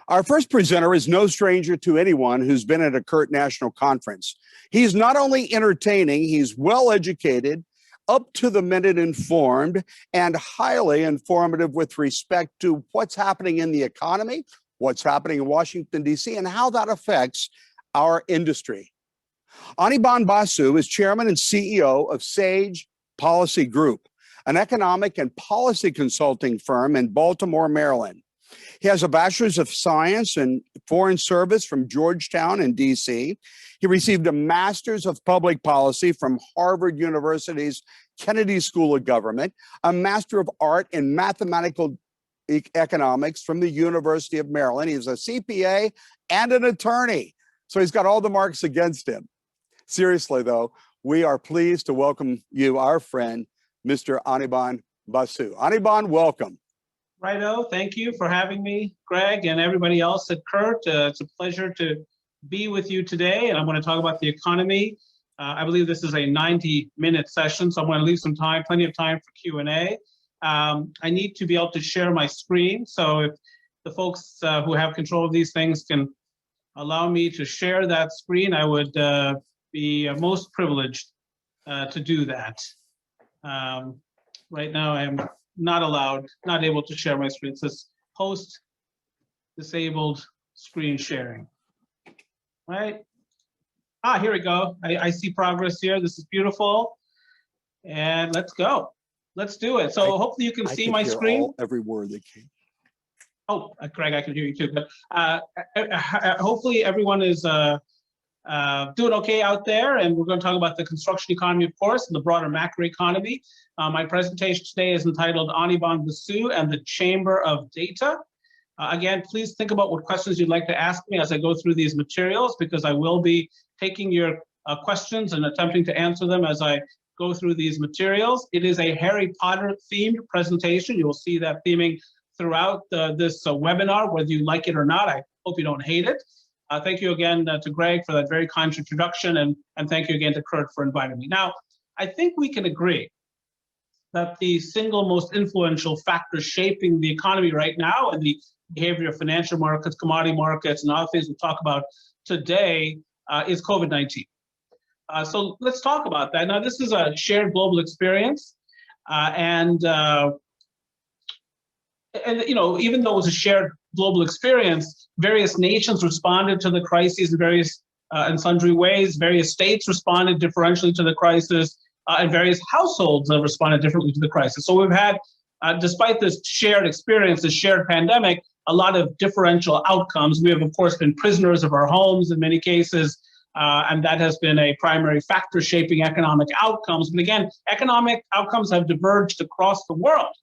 Our first presenter is no stranger to anyone who's been at a CURT national conference. He's not only entertaining, he's well educated, up to the minute informed, and highly informative with respect to what's happening in the economy, what's happening in Washington, D.C., and how that affects our industry. Anirban Basu is chairman and CEO of Sage Policy Group, an economic and policy consulting firm in Baltimore, Maryland. He has a bachelor's of science in foreign service from Georgetown in D.C. He received a master's of public policy from Harvard University's Kennedy School of Government, a master of art in mathematical economics from the University of Maryland. He's a CPA and an attorney, so he's got all the marks against him. Seriously, though, we are pleased to welcome you, our friend, Mr. Anirban Basu. Anirban, welcome. Righto, thank you for having me, Greg, and everybody else at CURT. It's a pleasure to be with you today, and I'm going to talk about the economy. I believe this is a 90-minute session, so I'm going to leave some time, plenty of time for Q&A. I need to be able to share my screen, so if the folks who have control of these things can allow me to share that screen, I would be most privileged to do that. Right now, I am not able to share my screen. It says host disabled screen sharing. Right? Here we go. I see progress here. This is beautiful. And let's go. Let's do it. So hopefully you can see my screen. Every word that came. Oh, Greg, I can hear you too. But hopefully everyone is doing okay out there, and we're going to talk about the construction economy, of course, and the broader macro economy. My presentation today is entitled Anirban Basu and the Chamber of Data. Again, please think about what questions you'd like to ask me as I go through these materials, because I will be taking your questions and attempting to answer them as I go through these materials. It is a Harry Potter themed presentation. You will see that theming throughout this webinar, whether you like it or not. I hope you don't hate it. Thank you again to Greg for that very kind introduction, and thank you again to CURT for inviting me. Now, I think we can agree that the single most influential factor shaping the economy right now and the behavior of financial markets, commodity markets, and other things we'll talk about today is COVID-19. So let's talk about that. Now, this is a shared global experience, and you know, even though it was a shared global experience, various nations responded to the crises in various and sundry ways. Various states responded differentially to the crisis, and various households have responded differently to the crisis. So we've had, despite this shared experience, this shared pandemic, a lot of differential outcomes. We have, of course, been prisoners of our homes in many cases, and that has been a primary factor shaping economic outcomes. But again, economic outcomes have diverged across the world.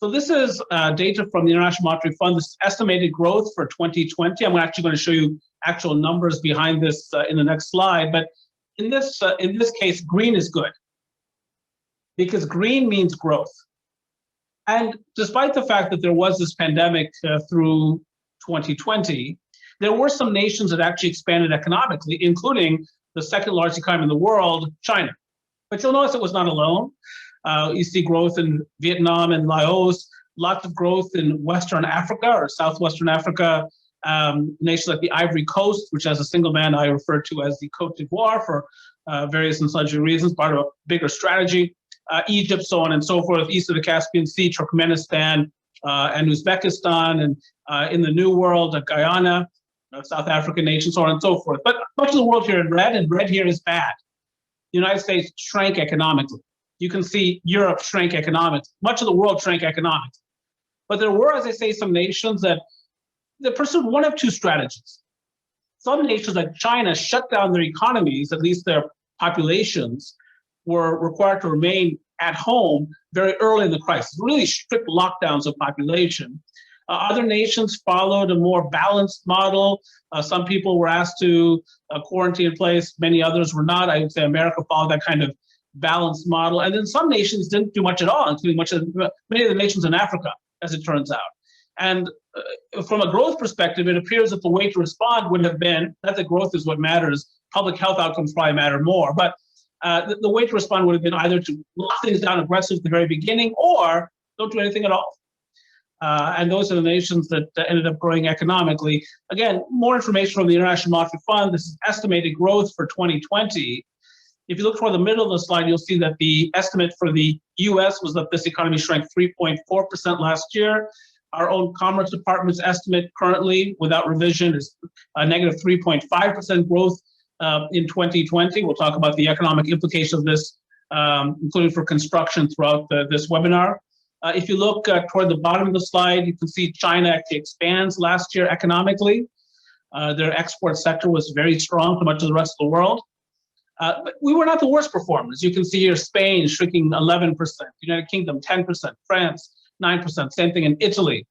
So this is data from the International Monetary Fund. This is estimated growth for 2020. I'm actually going to show you actual numbers behind this in the next slide. But in this case, green is good, because green means growth. And despite the fact that there was this pandemic through 2020, there were some nations that actually expanded economically, including the second largest economy in the world, China. But you'll notice it was not alone. You see growth in Vietnam and Laos, lots of growth in Western Africa or Southwestern Africa, nations like the Ivory Coast, which as a single man I refer to as the Côte d'Ivoire for various and sundry reasons, part of a bigger strategy. Egypt, so on and so forth, east of the Caspian Sea, Turkmenistan and Uzbekistan, and in the New World, Guyana, South African nation, so on and so forth. But much of the world here in red, and red here is bad. The United States shrank economically. You can see Europe shrank economically. Much of the world shrank economically. But there were, as I say, some nations that pursued one of two strategies. Some nations like China shut down their economies, at least their populations were required to remain at home very early in the crisis, really strict lockdowns of population. Other nations followed a more balanced model. Some people were asked to quarantine in place, many others were not. I would say America followed that kind of balanced model. And then some nations didn't do much at all, including many of the nations in Africa, as it turns out. And from a growth perspective, it appears that the way to respond would have been, not that growth is what matters, public health outcomes probably matter more, but the way to respond would have been either to lock things down aggressively at the very beginning or don't do anything at all. And those are the nations that ended up growing economically. Again, more information from the International Monetary Fund. This is estimated growth for 2020. If you look toward the middle of the slide, you'll see that the estimate for the US was that this economy shrank 3.4% last year. Our own Commerce Department's estimate currently, without revision, is a negative 3.5% growth in 2020. We'll talk about the economic implications of this, including for construction throughout this webinar. If you look toward the bottom of the slide, you can see China actually expands last year economically. Their export sector was very strong to much of the rest of the world. But we were not the worst performers. You can see here Spain shrinking 11%, United Kingdom 10%, France 9%, same thing in Italy.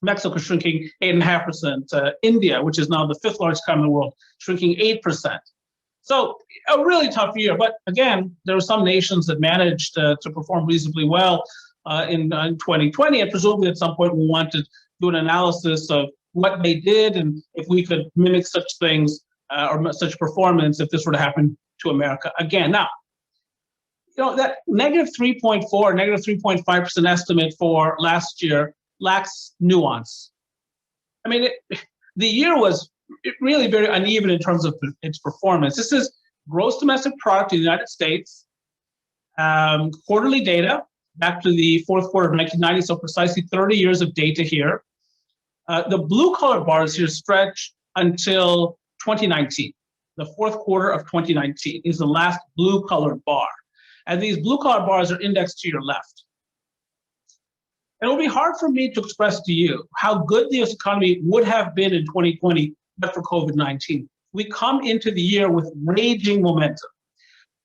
Mexico shrinking 8.5%, India, which is now the 5th largest economy in the world, shrinking 8%. So a really tough year. But again, there were some nations that managed to perform reasonably well in 2020, and presumably at some point we want to do an analysis of what they did and if we could mimic such things or such performance if this were to happen to America again. Now, that negative 3.4, negative 3.5% estimate for last year lacks nuance. I mean, the year was really very uneven in terms of its performance. This is gross domestic product in the United States, quarterly data back to the fourth quarter of 1990, so precisely 30 years of data here. The blue-colored bars here stretch until 2019. The fourth quarter of 2019 is the last blue-colored bar. And these blue-colored bars are indexed to your left. And it will be hard for me to express to you how good the US economy would have been in 2020 but for COVID-19. We come into the year with raging momentum,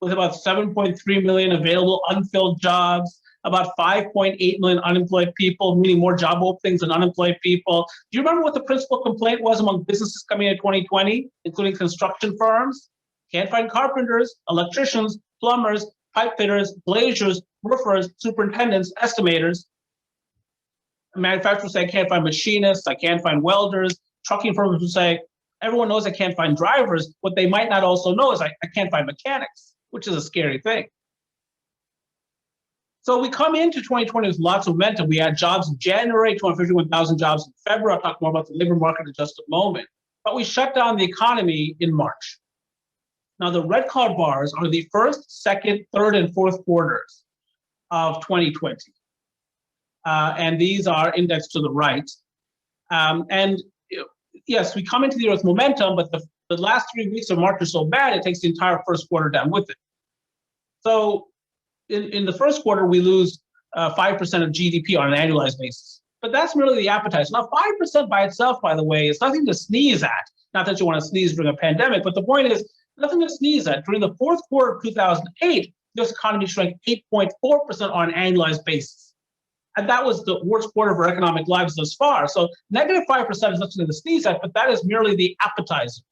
with about 7.3 million available unfilled jobs, about 5.8 million unemployed people, meaning more job openings than unemployed people. Do you remember what the principal complaint was among businesses coming in 2020, including construction firms? Can't find carpenters, electricians, plumbers, pipe fitters, glaziers, roofers, superintendents, estimators. Manufacturers say, I can't find machinists, I can't find welders. Trucking firms would say, everyone knows I can't find drivers. What they might not also know is I can't find mechanics, which is a scary thing. So we come into 2020 with lots of momentum. We had jobs in January, 251,000 jobs in February. I'll talk more about the labor market in just a moment. But we shut down the economy in March. Now, the red colored bars are the first, second, third, and fourth quarters of 2020. And these are indexed to the right. And yes, we come into the year with momentum, but the last 3 weeks of March are so bad, it takes the entire first quarter down with it. So in the first quarter, we lose 5% of GDP on an annualized basis. But that's merely the appetizer. Now, 5% by itself, by the way, is nothing to sneeze at. Not that you want to sneeze during a pandemic, but the point is nothing to sneeze at. During the fourth quarter of 2008, the US economy shrank 8.4% on an annualized basis. And that was the worst quarter of our economic lives thus far. So negative 5% is nothing to sneeze at, but that is merely the appetizer.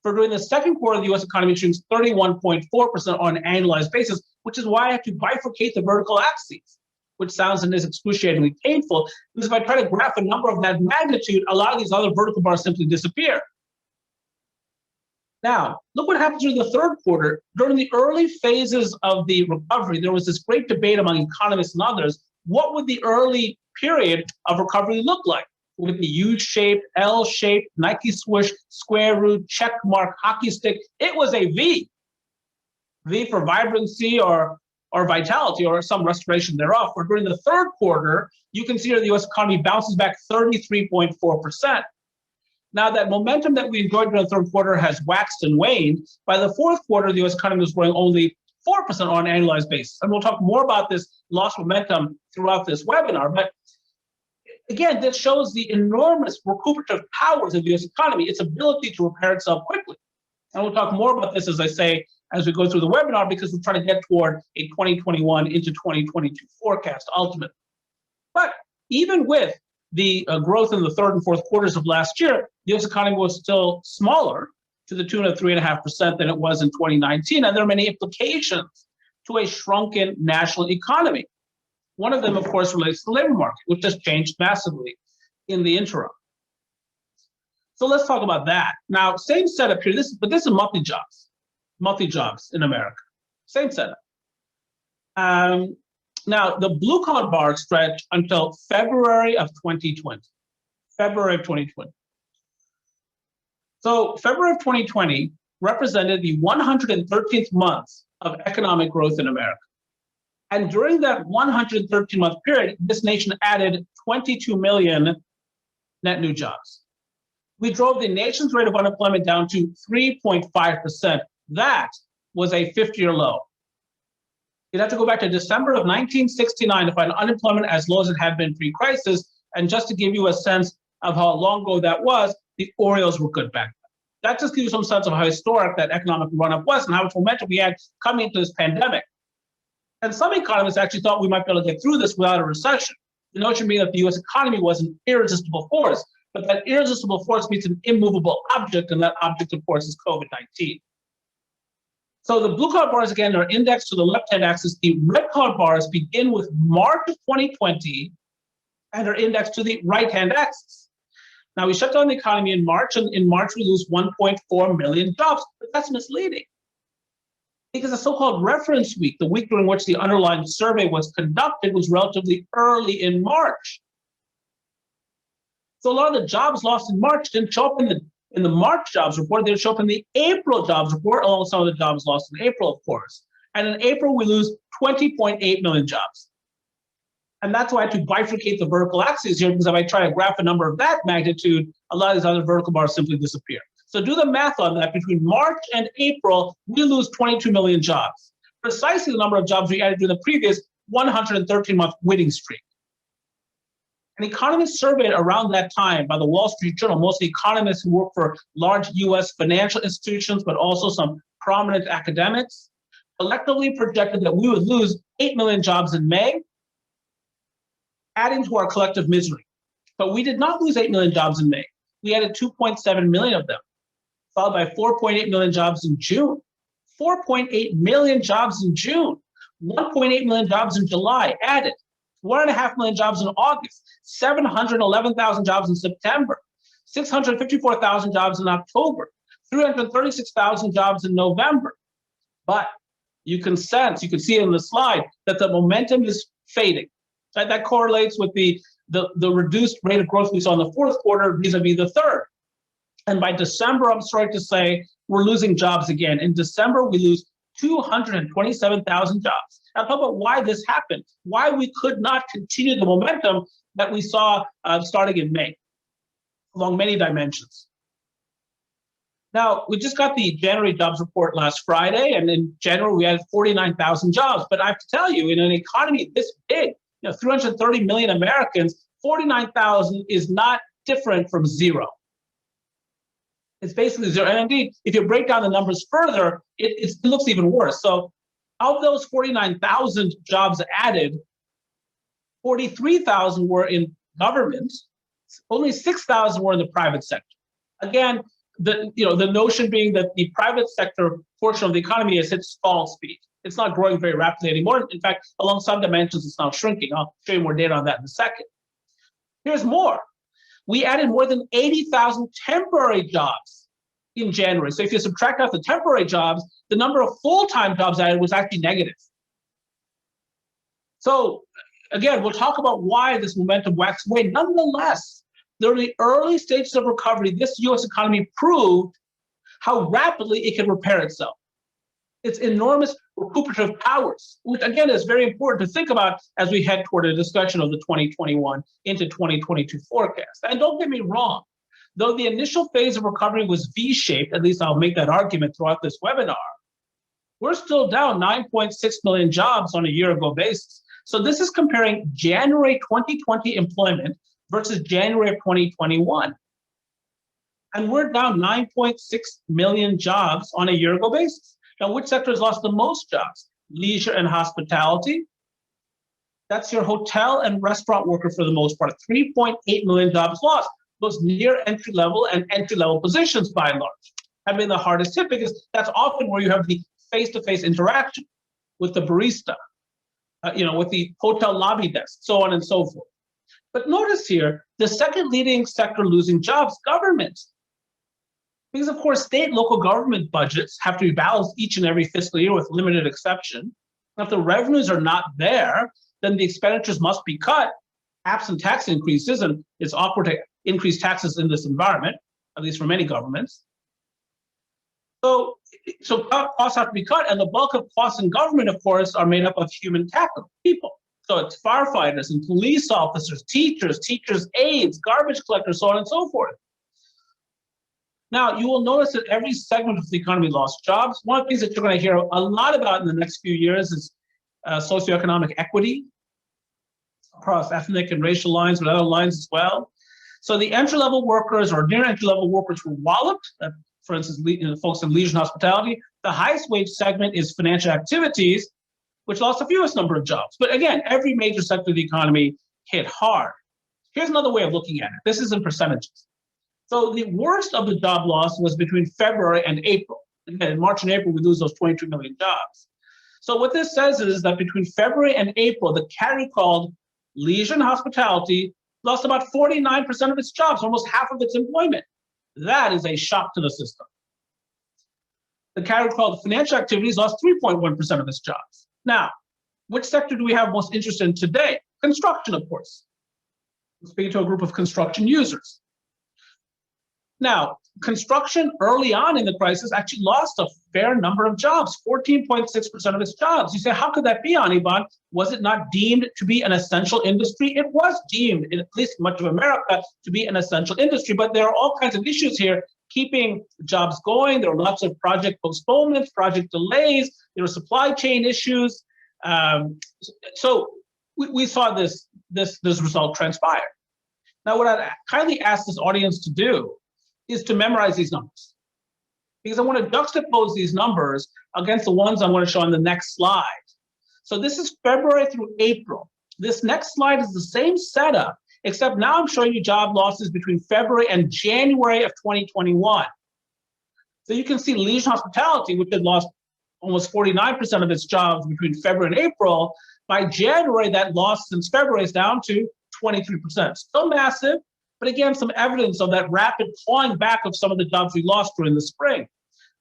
For during the second quarter, the US economy shrinks 31.4% on an annualized basis, which is why I have to bifurcate the vertical axes, which sounds and is excruciatingly painful, because if I try to graph a number of that magnitude, a lot of these other vertical bars simply disappear. Now, look what happened during the third quarter. During the early phases of the recovery, there was this great debate among economists and others. What would the early period of recovery look like? Would it be U-shaped, L-shaped, Nike swoosh, square root, check mark, hockey stick? It was a V. V for vibrancy or vitality or some restoration thereof. Where during the third quarter, you can see here the US economy bounces back 33.4%. Now that momentum that we enjoyed during the third quarter has waxed and waned. By the fourth quarter, the US economy was growing only 4% on an annualized basis. And we'll talk more about this lost momentum throughout this webinar. But again, this shows the enormous recuperative powers of the US economy, its ability to repair itself quickly. And we'll talk more about this, as I say, as we go through the webinar, because we're trying to get toward a 2021 into 2022 forecast ultimately. But even with the growth in the third and fourth quarters of last year, the US economy was still smaller, to the tune of 3.5% than it was in 2019. And there are many implications to a shrunken national economy. One of them, of course, relates to the labor market, which has changed massively in the interim. So let's talk about that. Now, same setup here, but this is monthly jobs in America. Same setup. Now, the blue-collar bar stretched until February of 2020. February of 2020. So February of 2020 represented the 113th month of economic growth in America. And during that 113-month period, this nation added 22 million net new jobs. We drove the nation's rate of unemployment down to 3.5%. That was a 50-year low. You'd have to go back to December of 1969 to find unemployment as low as it had been pre-crisis. And just to give you a sense of how long ago that was, the Orioles were good back then. That just gives you some sense of how historic that economic run-up was and how much momentum we had coming into this pandemic. And some economists actually thought we might be able to get through this without a recession. The notion being that the U.S. economy was an irresistible force, but that irresistible force meets an immovable object, and that object, of course, is COVID-19. So the blue-collar bars, again, are indexed to the left-hand axis. The red-collar bars begin with March of 2020 and are indexed to the right-hand axis. Now, we shut down the economy in March, and in March, we lose 1.4 million jobs, but that's misleading. Because the so-called reference week, the week during which the underlying survey was conducted, was relatively early in March. So a lot of the jobs lost in March didn't show up in the March jobs report. They didn't show up in the April jobs report, along with some of the jobs lost in April, of course. And in April, we lose 20.8 million jobs. And that's why I had to bifurcate the vertical axes here, because if I try to graph a number of that magnitude, a lot of these other vertical bars simply disappear. So do the math on that. Between March and April, we lose 22 million jobs, precisely the number of jobs we added during the previous 113-month winning streak. An economist surveyed around that time by the Wall Street Journal, mostly economists who work for large U.S. financial institutions, but also some prominent academics, collectively projected that we would lose 8 million jobs in May, adding to our collective misery. But we did not lose 8 million jobs in May. We added 2.7 million of them, followed by 4.8 million jobs in June, 4.8 million jobs in June, 1.8 million jobs in July added, 1.5 million jobs in August, 711,000 jobs in September, 654,000 jobs in October, 336,000 jobs in November. But you can sense, you can see in the slide, that the momentum is fading. Right? That correlates with the reduced rate of growth we saw in the fourth quarter vis-a-vis the third. And by December, I'm sorry to say, we're losing jobs again. In December, we lose 227,000 jobs. I'll talk about why this happened, why we could not continue the momentum that we saw starting in May, along many dimensions. Now, we just got the January jobs report last Friday, and in January, we had 49,000 jobs. But I have to tell you, in an economy this big, 330 million Americans, 49,000 is not different from zero. It's basically zero. And indeed, if you break down the numbers further, it looks even worse. So of those 49,000 jobs added, 43,000 were in government, only 6,000 were in the private sector. Again, the notion being that the private sector portion of the economy has hit stall speed. It's not growing very rapidly anymore. In fact, along some dimensions, it's now shrinking. I'll show you more data on that in a second. Here's more. We added more than 80,000 temporary jobs in January. So if you subtract out the temporary jobs, the number of full-time jobs added was actually negative. So again, we'll talk about why this momentum waxed wane. Nonetheless, during the early stages of recovery, this U.S. economy proved how rapidly it can repair itself. Its enormous recuperative powers, which again is very important to think about as we head toward a discussion of the 2021 into 2022 forecast. And don't get me wrong, though the initial phase of recovery was V-shaped, at least I'll make that argument throughout this webinar, we're still down 9.6 million jobs on a year-ago basis. So this is comparing January 2020 employment versus January of 2021. And we're down 9.6 million jobs on a year-ago basis. Now, which sector has lost the most jobs? Leisure and hospitality. That's your hotel and restaurant worker for the most part. 3.8 million jobs lost. Those near entry-level and entry-level positions, by and large, have been the hardest hit because that's often where you have the face-to-face interaction with the barista, with the hotel lobby desk, so on and so forth. But notice here, the second leading sector losing jobs, government. Because, of course, state and local government budgets have to be balanced each and every fiscal year with limited exception. And if the revenues are not there, then the expenditures must be cut, absent tax increases, and it's awkward to increase taxes in this environment, at least for many governments. So costs have to be cut, and the bulk of costs in government, of course, are made up of human capital, people. So it's firefighters and police officers, teachers' aides, garbage collectors, so on and so forth. Now, you will notice that every segment of the economy lost jobs. One of the things that you're going to hear a lot about in the next few years is socioeconomic equity across ethnic and racial lines, but other lines as well. So the entry-level workers or near entry-level workers were walloped. For instance, folks in leisure and hospitality. The highest wage segment is financial activities, which lost the fewest number of jobs. But again, every major sector of the economy hit hard. Here's another way of looking at it. This is in percentages. So the worst of the job loss was between February and April. Again, in March and April, we lose those 22 million jobs. So what this says is that between February and April, the category called leisure and hospitality lost about 49% of its jobs, almost half of its employment. That is a shock to the system. The category called financial activities lost 3.1% of its jobs. Now, which sector do we have most interest in today? Construction, of course. I'm speaking to a group of construction users. Now, construction early on in the crisis actually lost a fair number of jobs, 14.6% of its jobs. You say, how could that be, Anirban? Was it not deemed to be an essential industry? It was deemed, in at least much of America, to be an essential industry. But there are all kinds of issues here keeping jobs going. There are lots of project postponements, project delays. There were supply chain issues. So we saw this result transpire. Now, what I kindly ask this audience to do is to memorize these numbers, because I want to juxtapose these numbers against the ones I want to show on the next slide. So this is February through April. This next slide is the same setup, except now I'm showing you job losses between February and January of 2021. So you can see leisure and hospitality, which had lost almost 49% of its jobs between February and April. By January, that loss since February is down to 23%. Still massive, but again, some evidence of that rapid clawing back of some of the jobs we lost during the spring.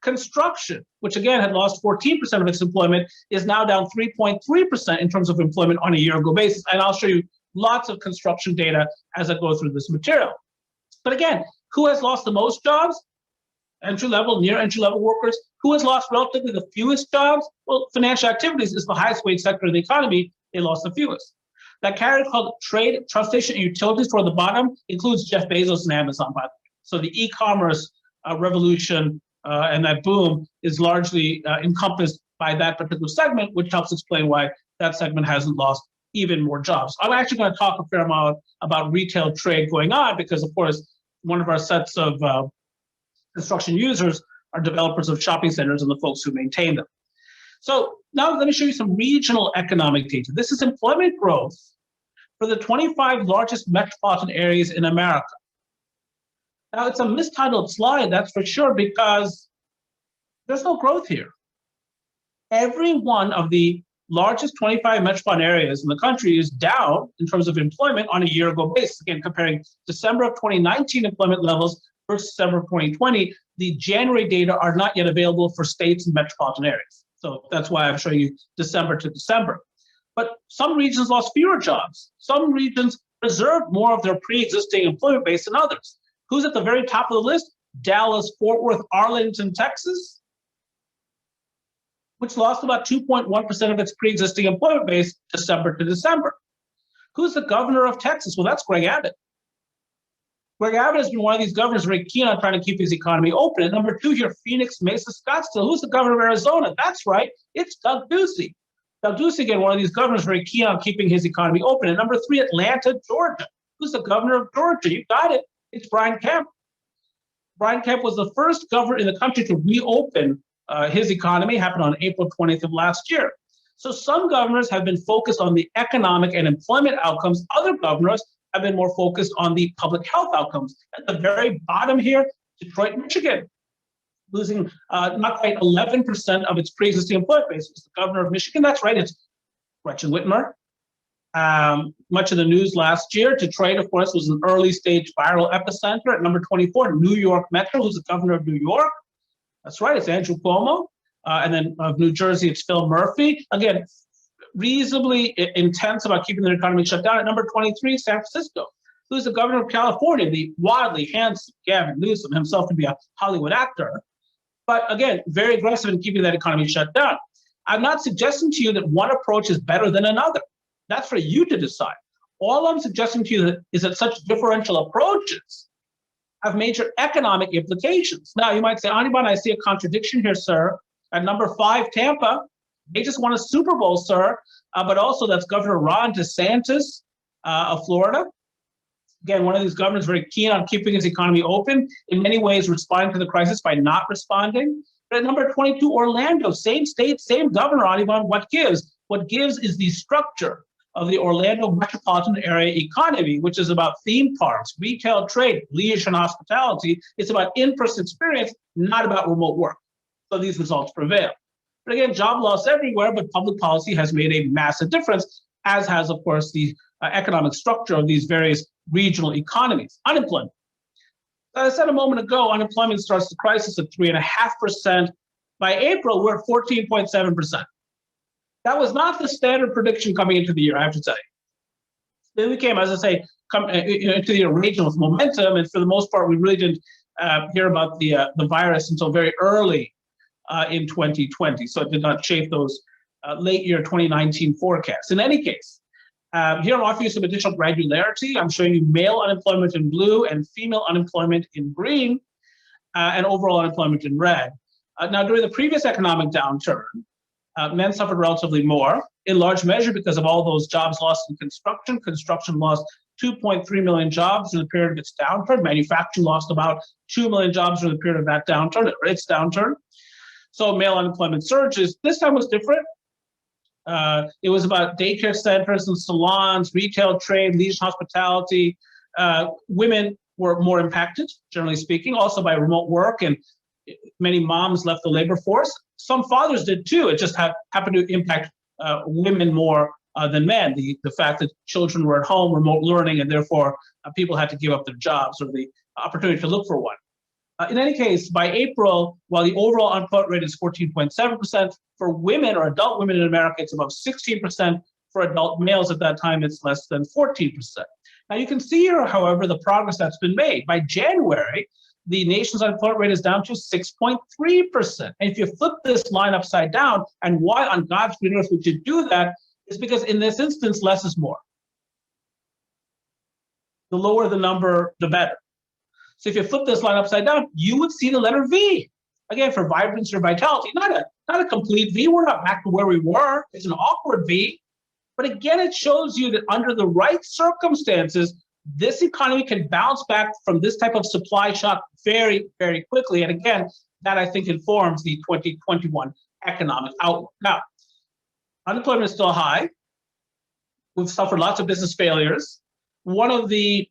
Construction, which again had lost 14% of its employment, is now down 3.3% in terms of employment on a year-ago basis. And I'll show you lots of construction data as I go through this material. But again, who has lost the most jobs? Entry-level, near entry-level workers. Who has lost relatively the fewest jobs? Well, financial activities is the highest wage sector in the economy. They lost the fewest. That category called trade, transportation, and utilities toward the bottom includes Jeff Bezos and Amazon, by the way. So the e-commerce revolution and that boom is largely encompassed by that particular segment, which helps explain why that segment hasn't lost even more jobs. I'm actually going to talk a fair amount about retail trade going on because, of course, one of our sets of construction users are developers of shopping centers and the folks who maintain them. So now let me show you some regional economic data. This is employment growth for the 25 largest metropolitan areas in America. Now, it's a mistitled slide, that's for sure, because there's no growth here. Every one of the largest 25 metropolitan areas in the country is down in terms of employment on a year-ago basis. Again, comparing December of 2019 employment levels versus December of 2020, the January data are not yet available for states and metropolitan areas. So that's why I'm showing you December to December. But some regions lost fewer jobs. Some regions preserved more of their pre-existing employment base than others. Who's at the very top of the list? Dallas, Fort Worth, Arlington, Texas, which lost about 2.1% of its pre-existing employment base December to December. Who's the governor of Texas? Well, that's Greg Abbott. Greg Abbott has been one of these governors very keen on trying to keep his economy open. And number two here, Phoenix, Mesa, Scottsdale. Who's the governor of Arizona? That's right, it's Doug Ducey. Doug Ducey, again, one of these governors very keen on keeping his economy open. And number three, Atlanta, Georgia. Who's the governor of Georgia? You got it. It's Brian Kemp. Brian Kemp was the first governor in the country to reopen his economy, happened on April 20th of last year. So some governors have been focused on the economic and employment outcomes. Other governors have been more focused on the public health outcomes. At the very bottom here, Detroit, Michigan, losing not quite 11% of its pre-existing employment base. It's the governor of Michigan. That's right, it's Gretchen Whitmer. Much of the news last year. Detroit, of course, was an early stage viral epicenter. At number 24, New York Metro, who's the governor of New York. That's right, it's Andrew Cuomo. And then of New Jersey, it's Phil Murphy. Again, reasonably intense about keeping their economy shut down. At number 23, San Francisco, who's the governor of California, the wildly handsome Gavin Newsom, himself to be a Hollywood actor, but again, very aggressive in keeping that economy shut down. I'm not suggesting to you that one approach is better than another. That's for you to decide. All I'm suggesting to you is that such differential approaches have major economic implications. Now, you might say, Anirban, I see a contradiction here, sir. At number 5, Tampa, they just won a Super Bowl, sir, but also that's Governor Ron DeSantis of Florida. Again, one of these governors very keen on keeping his economy open, in many ways responding to the crisis by not responding. But at number 22, Orlando, same state, same governor, Anirban. What gives? What gives is the structure of the Orlando metropolitan area economy, which is about theme parks, retail, trade, leisure, and hospitality. It's about in-person experience, not about remote work. So these results prevail. But again, job loss everywhere, but public policy has made a massive difference, as has, of course, the economic structure of these various regional economies. Unemployment. As I said a moment ago, unemployment starts the crisis at 3.5%. By April, we're at 14.7%. That was not the standard prediction coming into the year, I have to tell you. Then we came, as I say, into the year regional with momentum, and for the most part, we really didn't hear about the virus until very early in 2020. So it did not shape those late year 2019 forecasts. In any case, here I'm offering you some additional granularity. I'm showing you male unemployment in blue and female unemployment in green, and overall unemployment in red. Now, during the previous economic downturn, men suffered relatively more, in large measure because of all those jobs lost in construction. Construction lost 2.3 million jobs in the period of its downturn. Manufacturing lost about 2 million jobs during the period of that downturn, or its downturn. So male unemployment surges. This time was different. It was about daycare centers and salons, retail, trade, leisure, hospitality. Women were more impacted, generally speaking, also by remote work, and many moms left the labor force. Some fathers did too. It just happened to impact women more than men. The fact that children were at home, remote learning, and therefore people had to give up their jobs or the opportunity to look for one. In any case, by April, while the overall unemployment rate is 14.7%, for women or adult women in America, it's above 16%. For adult males at that time, it's less than 14%. Now you can see here, however, the progress that's been made. By January, the nation's unemployment rate is down to 6.3%. And if you flip this line upside down, and why on God's green earth would you do that, is because in this instance, less is more. The lower the number, the better. So if you flip this line upside down, you would see the letter V. Again, for vibrancy or vitality, not a complete V. We're not back to where we were. It's an awkward V. But again, it shows you that under the right circumstances, this economy can bounce back from this type of supply shock very, very quickly. And again, that I think informs the 2021 economic outlook. Now, unemployment is still high. We've suffered lots of business failures. One of the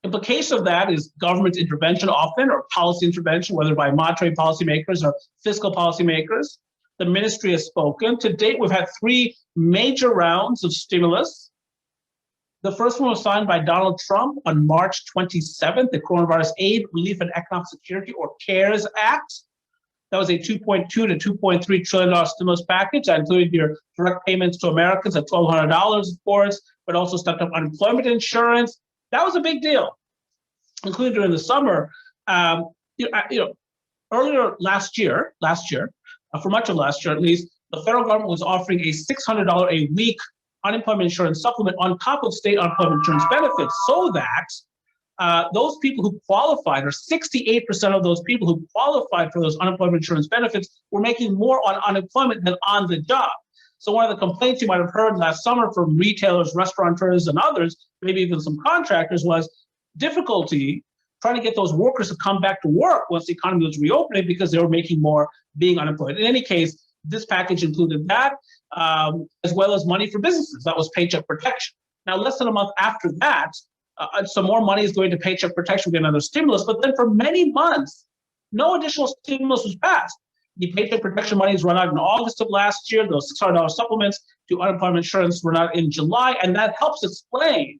implications of that is government intervention often, or policy intervention, whether by monetary policymakers or fiscal policymakers. The ministry has spoken. To date, we've had 3 major rounds of stimulus. The first one was signed by Donald Trump on March 27th, the Coronavirus Aid, Relief, and Economic Security, or CARES Act. That was a $2.2 to $2.3 trillion stimulus package. That included your direct payments to Americans at $1,200, of course, but also stepped up unemployment insurance. That was a big deal, including during the summer. Earlier last year, for much of last year at least, the federal government was offering a $600 a week unemployment insurance supplement on top of state unemployment insurance benefits, so that those people who qualified, or 68% of those people who qualified for those unemployment insurance benefits, were making more on unemployment than on the job. So one of the complaints you might have heard last summer from retailers, restaurateurs, and others, maybe even some contractors, was difficulty trying to get those workers to come back to work once the economy was reopening because they were making more being unemployed. In any case, this package included that, as well as money for businesses. That was paycheck protection. Now, less than a month after that, some more money is going to paycheck protection. We get another stimulus, but then for many months, no additional stimulus was passed. The paycheck protection money is run out in August of last year. Those $600 supplements to unemployment insurance run out in July, and that helps explain,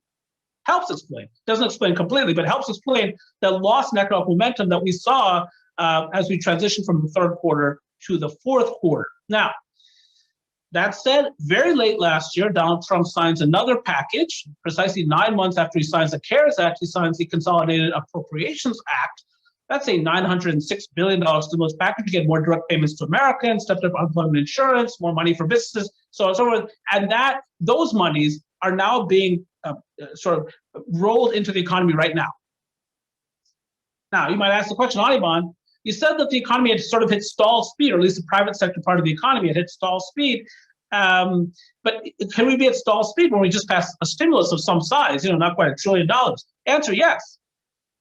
doesn't explain completely, but helps explain the loss in economic momentum that we saw as we transitioned from the third quarter to the fourth quarter. Now, That said, very late last year, Donald Trump signs another package. Precisely 9 months after he signs the CARES Act, he signs the Consolidated Appropriations Act. That's a $906 billion stimulus package to get more direct payments to Americans, stepped up unemployment insurance, more money for businesses, so on and so forth. And those monies are now being sort of rolled into the economy right now. Now, you might ask the question, Anirban, you said that the economy had sort of hit stall speed, or at least the private sector part of the economy had hit stall speed. But can we be at stall speed when we just passed a stimulus of some size, not quite $1 trillion? Answer, yes.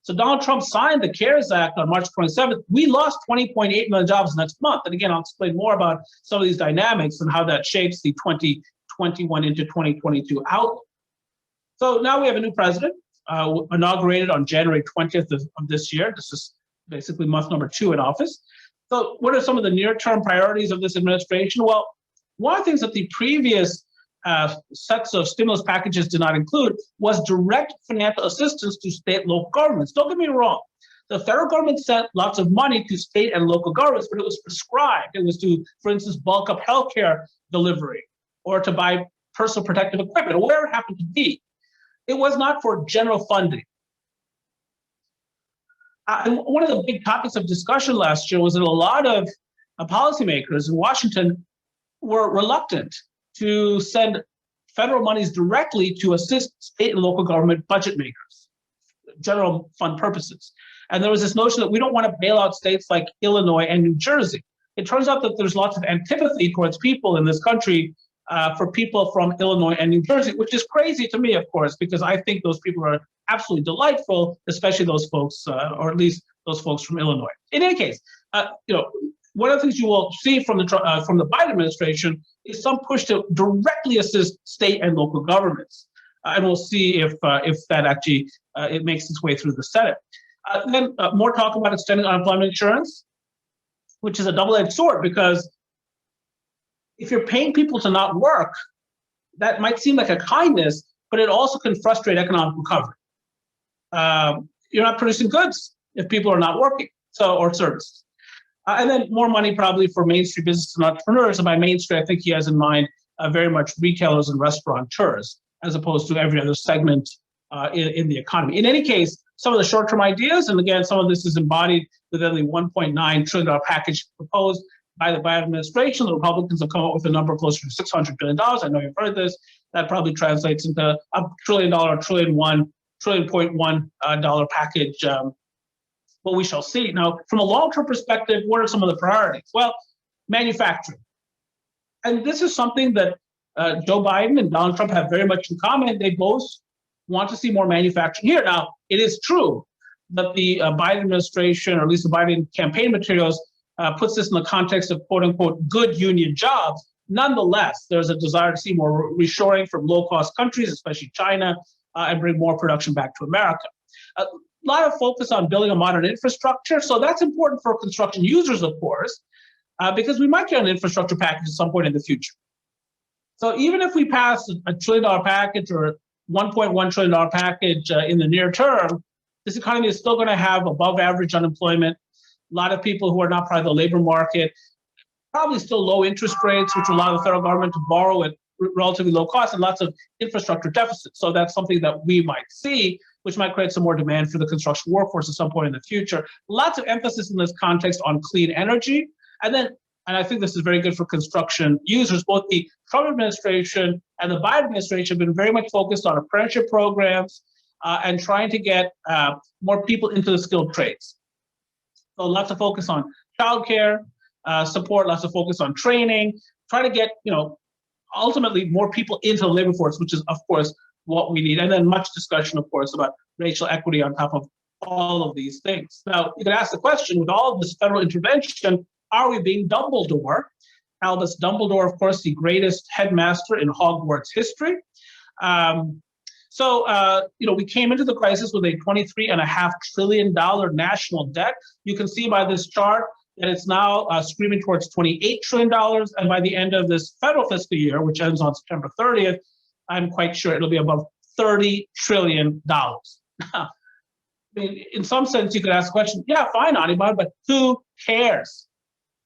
So Donald Trump signed the CARES Act on March 27th. We lost 20.8 million jobs next month. And again, I'll explain more about some of these dynamics and how that shapes the 2021 into 2022 outlook. So now we have a new president, inaugurated on January 20th of this year. This is basically month number 2 in office. So what are some of the near-term priorities of this administration? Well, one of the things that the previous sets of stimulus packages did not include was direct financial assistance to state and local governments. Don't get me wrong. The federal government sent lots of money to state and local governments, but it was prescribed. It was to, for instance, bulk up healthcare delivery or to buy personal protective equipment or whatever it happened to be. It was not for general funding. And one of the big topics of discussion last year was that a lot of policymakers in Washington were reluctant to send federal monies directly to assist state and local government budget makers, general fund purposes. And there was this notion that we don't want to bail out states like Illinois and New Jersey. It turns out that there's lots of antipathy towards people in this country for people from Illinois and New Jersey, which is crazy to me, of course, because I think those people are absolutely delightful, especially those folks, or at least those folks from Illinois. In any case, one of the things you will see from the Biden administration is some push to directly assist state and local governments, and we'll see if that actually it makes its way through the Senate. Then more talk about extending unemployment insurance, which is a double-edged sword, because if you're paying people to not work, that might seem like a kindness, but it also can frustrate economic recovery. You're not producing goods if people are not working, or services. And then more money probably for Main Street business and entrepreneurs. And by Main Street, I think he has in mind very much retailers and restaurateurs, as opposed to every other segment in the economy. In any case, some of the short-term ideas, and again, some of this is embodied within the $1.9 trillion package proposed by the Biden administration. The Republicans have come up with a number closer to $600 billion. I know you've heard this. That probably translates into a $1 trillion, $1.1 trillion package. What we shall see. Now, from a long-term perspective, what are some of the priorities? Well, manufacturing. And this is something that Joe Biden and Donald Trump have very much in common. They both want to see more manufacturing here. Now, it is true that the Biden administration, or at least the Biden campaign materials, puts this in the context of quote-unquote good union jobs. Nonetheless, there's a desire to see more reshoring from low-cost countries, especially China, and bring more production back to America. A lot of focus on building a modern infrastructure. So that's important for construction users, of course, because we might get an infrastructure package at some point in the future. So even if we pass a $1 trillion package or $1.1 trillion package in the near term, this economy is still going to have above average unemployment, a lot of people who are not part of the labor market, probably still low interest rates, which allow the federal government to borrow at relatively low cost, and lots of infrastructure deficits. So that's something that we might see, which might create some more demand for the construction workforce at some point in the future. Lots of emphasis in this context on clean energy. And I think this is very good for construction users. Both the Trump administration and the Biden administration have been very much focused on apprenticeship programs and trying to get more people into the skilled trades. So lots of focus on childcare support, lots of focus on training, try to get, ultimately more people into the labor force, which is, of course, what we need. And then much discussion, of course, about racial equity on top of all of these things. Now, you can ask the question, with all of this federal intervention, are we being Dumbledore? Albus Dumbledore, of course, the greatest headmaster in Hogwarts history. We came into the crisis with a $23.5 trillion national debt. You can see by this chart that it's now screaming towards $28 trillion. And by the end of this federal fiscal year, which ends on September 30th, I'm quite sure it'll be above $30 trillion. I mean, in some sense, you could ask the question, yeah, fine, Anirban, but who cares?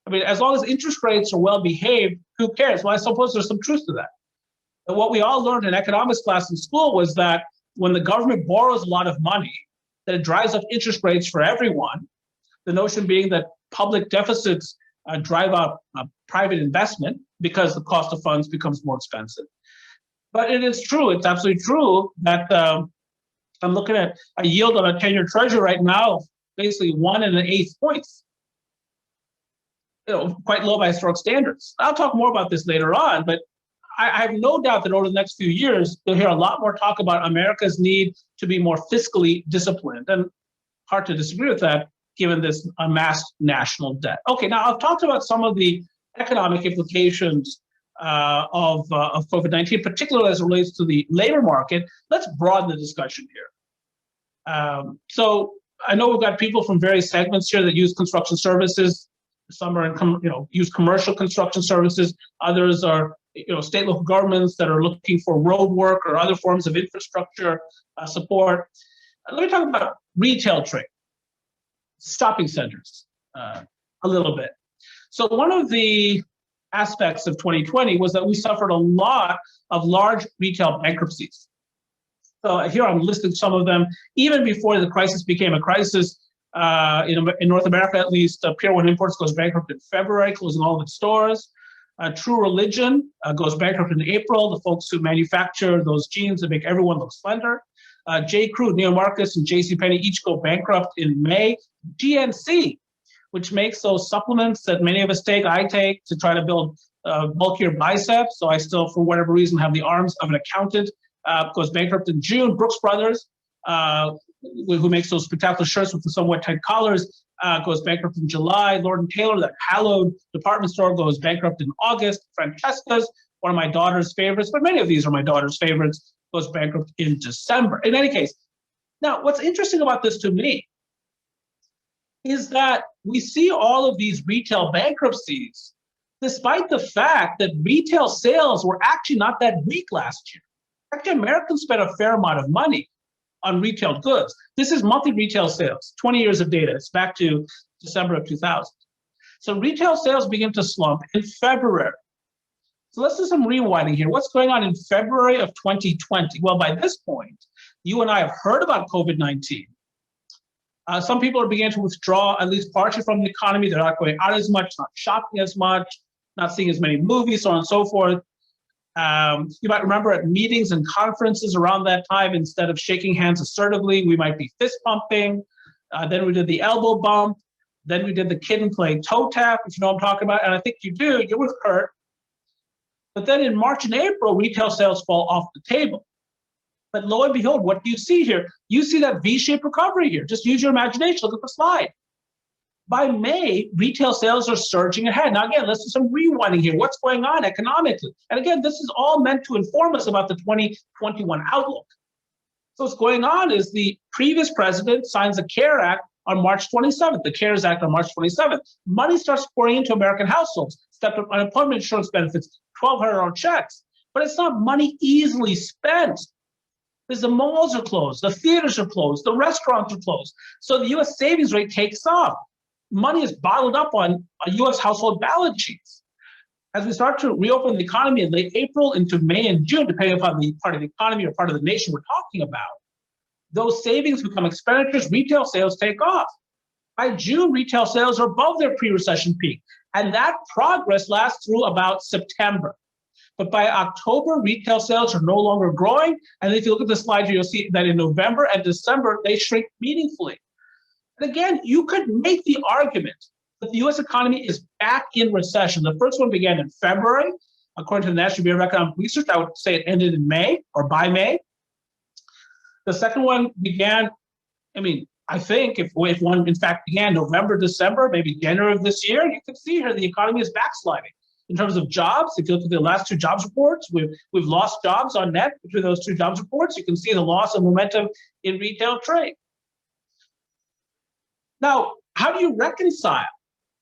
I mean, as long as interest rates are well behaved, who cares? Well, I suppose there's some truth to that. But what we all learned in economics class in school was that when the government borrows a lot of money, that it drives up interest rates for everyone. The notion being that public deficits drive up private investment because the cost of funds becomes more expensive. But it is true, it's absolutely true that I'm looking at a yield on a 10-year treasury right now, basically 1 1/8 points. Quite low by historic standards. I'll talk more about this later on, but I have no doubt that over the next few years, you'll hear a lot more talk about America's need to be more fiscally disciplined. And hard to disagree with that, given this amassed national debt. Okay, now I've talked about some of the economic implications of COVID-19, particularly as it relates to the labor market. Let's broaden the discussion here. So I know we've got people from various segments here that use construction services. Some are use commercial construction services. Others are state local governments that are looking for road work or other forms of infrastructure support. Let me talk about retail trade, shopping centers, a little bit. So one of the aspects of 2020 was that we suffered a lot of large retail bankruptcies. So here I'm listing some of them. Even before the crisis became a crisis, in North America at least, Pier 1 Imports goes bankrupt in February, closing all of its stores. True Religion goes bankrupt in April, the folks who manufacture those jeans that make everyone look slender. J. Crew, Neiman Marcus, and JCPenney each go bankrupt in May. GNC, which makes those supplements that many of us take, I take, to try to build bulkier biceps, so I still, for whatever reason, have the arms of an accountant, goes bankrupt in June. Brooks Brothers, who makes those spectacular shirts with the somewhat tight collars, goes bankrupt in July. Lord & Taylor, that hallowed department store, goes bankrupt in August. Francesca's, one of my daughter's favorites, but many of these are my daughter's favorites, goes bankrupt in December. In any case, now what's interesting about this to me is that we see all of these retail bankruptcies, despite the fact that retail sales were actually not that weak last year. Actually, Americans spent a fair amount of money on retail goods. This is monthly retail sales, 20 years of data. It's back to December of 2000. So retail sales begin to slump in February. So let's do some rewinding here. What's going on in February of 2020? Well, by this point, you and I have heard about COVID-19. Some people are beginning to withdraw, at least partially, from the economy. They're not going out as much, not shopping as much, not seeing as many movies, so on and so forth. You might remember at meetings and conferences around that time, instead of shaking hands assertively, we might be fist pumping. Then we did the elbow bump. Then we did the kid and play toe tap, if you know what I'm talking about. And I think you do, you're with Kurt. But then in March and April, retail sales fall off the table. But lo and behold, what do you see here? You see that V-shaped recovery here. Just use your imagination. Look at the slide. By May, retail sales are surging ahead. Now, again, let's do some rewinding here. What's going on economically? And again, this is all meant to inform us about the 2021 outlook. So what's going on is the previous president signs the CARE Act on March 27th, the CARES Act on March 27th. Money starts pouring into American households, stepped-up unemployment insurance benefits, $1,200 checks. But it's not money easily spent, because the malls are closed, the theaters are closed, the restaurants are closed. So the U.S. savings rate takes off. Money is bottled up on U.S. household balance sheets. As we start to reopen the economy in late April into May and June, depending upon the part of the economy or part of the nation we're talking about, those savings become expenditures, retail sales take off. By June, retail sales are above their pre-recession peak, and that progress lasts through about September. But by October, retail sales are no longer growing, and if you look at the slide here, you'll see that in November and December, they shrink meaningfully. And again, you could make the argument that the U.S. economy is back in recession. The first one began in February. According to the National Bureau of Economic Research, I would say it ended in May or by May. The second one began, I think if one in fact began November, December, maybe January of this year, you can see here the economy is backsliding. In terms of jobs, if you look at the last two jobs reports, we've lost jobs on net between those two jobs reports. You can see the loss of momentum in retail trade. Now, how do you reconcile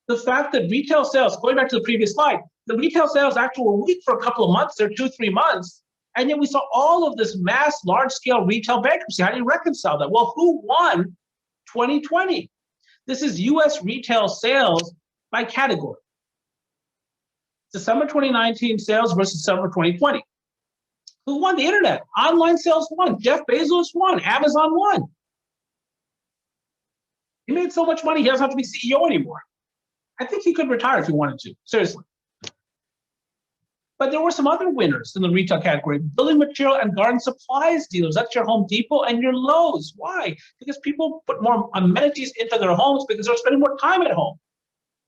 the fact that retail sales, going back to the previous slide, the retail sales actually were weak for a couple of months, or 2-3 months, and yet we saw all of this mass, large-scale retail bankruptcy? How do you reconcile that? Well, who won 2020? This is U.S. retail sales by category. December 2019 sales versus December 2020. Who won? The internet. Online sales won. Jeff Bezos won. Amazon won. He made so much money, he doesn't have to be CEO anymore. I think he could retire if he wanted to, seriously. But there were some other winners in the retail category. Building material and garden supplies dealers. That's your Home Depot and your Lowe's. Why? Because people put more amenities into their homes because they're spending more time at home.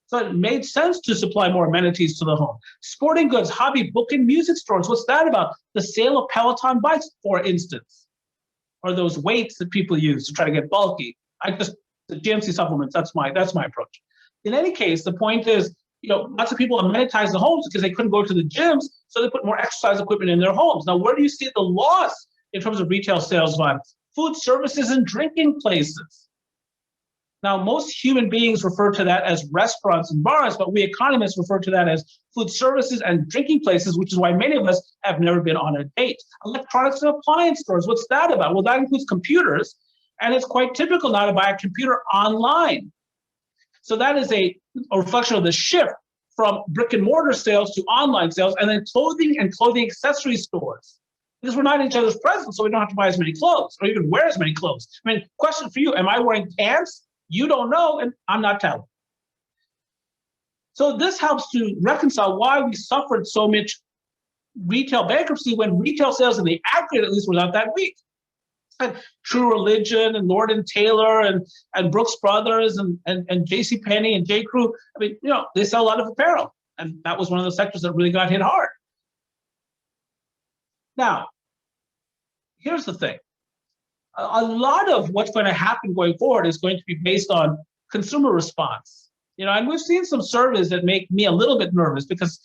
So it made sense to supply more amenities to the home. Sporting goods, hobby, book, and music stores. What's that about? The sale of Peloton bikes, for instance, or those weights that people use to try to get bulky. The GMC supplements. That's my approach. In any case, the point is, lots of people amenitize the homes because they couldn't go to the gyms, so they put more exercise equipment in their homes. Now, where do you see the loss in terms of retail sales volume? Food services and drinking places. Now, most human beings refer to that as restaurants and bars, but we economists refer to that as food services and drinking places, which is why many of us have never been on a date. Electronics and appliance stores, what's that about? Well, that includes computers, and it's quite typical now to buy a computer online. So that is a reflection of the shift from brick and mortar sales to online sales, and then clothing and clothing accessory stores. Because we're not in each other's presence, so we don't have to buy as many clothes or even wear as many clothes. I mean, question for you, am I wearing pants? You don't know, and I'm not telling. So this helps to reconcile why we suffered so much retail bankruptcy when retail sales in the aggregate, at least, were not that weak. And True Religion and Lord & Taylor and Brooks Brothers and JCPenney and J. Crew, I mean, they sell a lot of apparel. And that was one of the sectors that really got hit hard. Now, here's the thing. A lot of what's going to happen going forward is going to be based on consumer response. And we've seen some surveys that make me a little bit nervous because,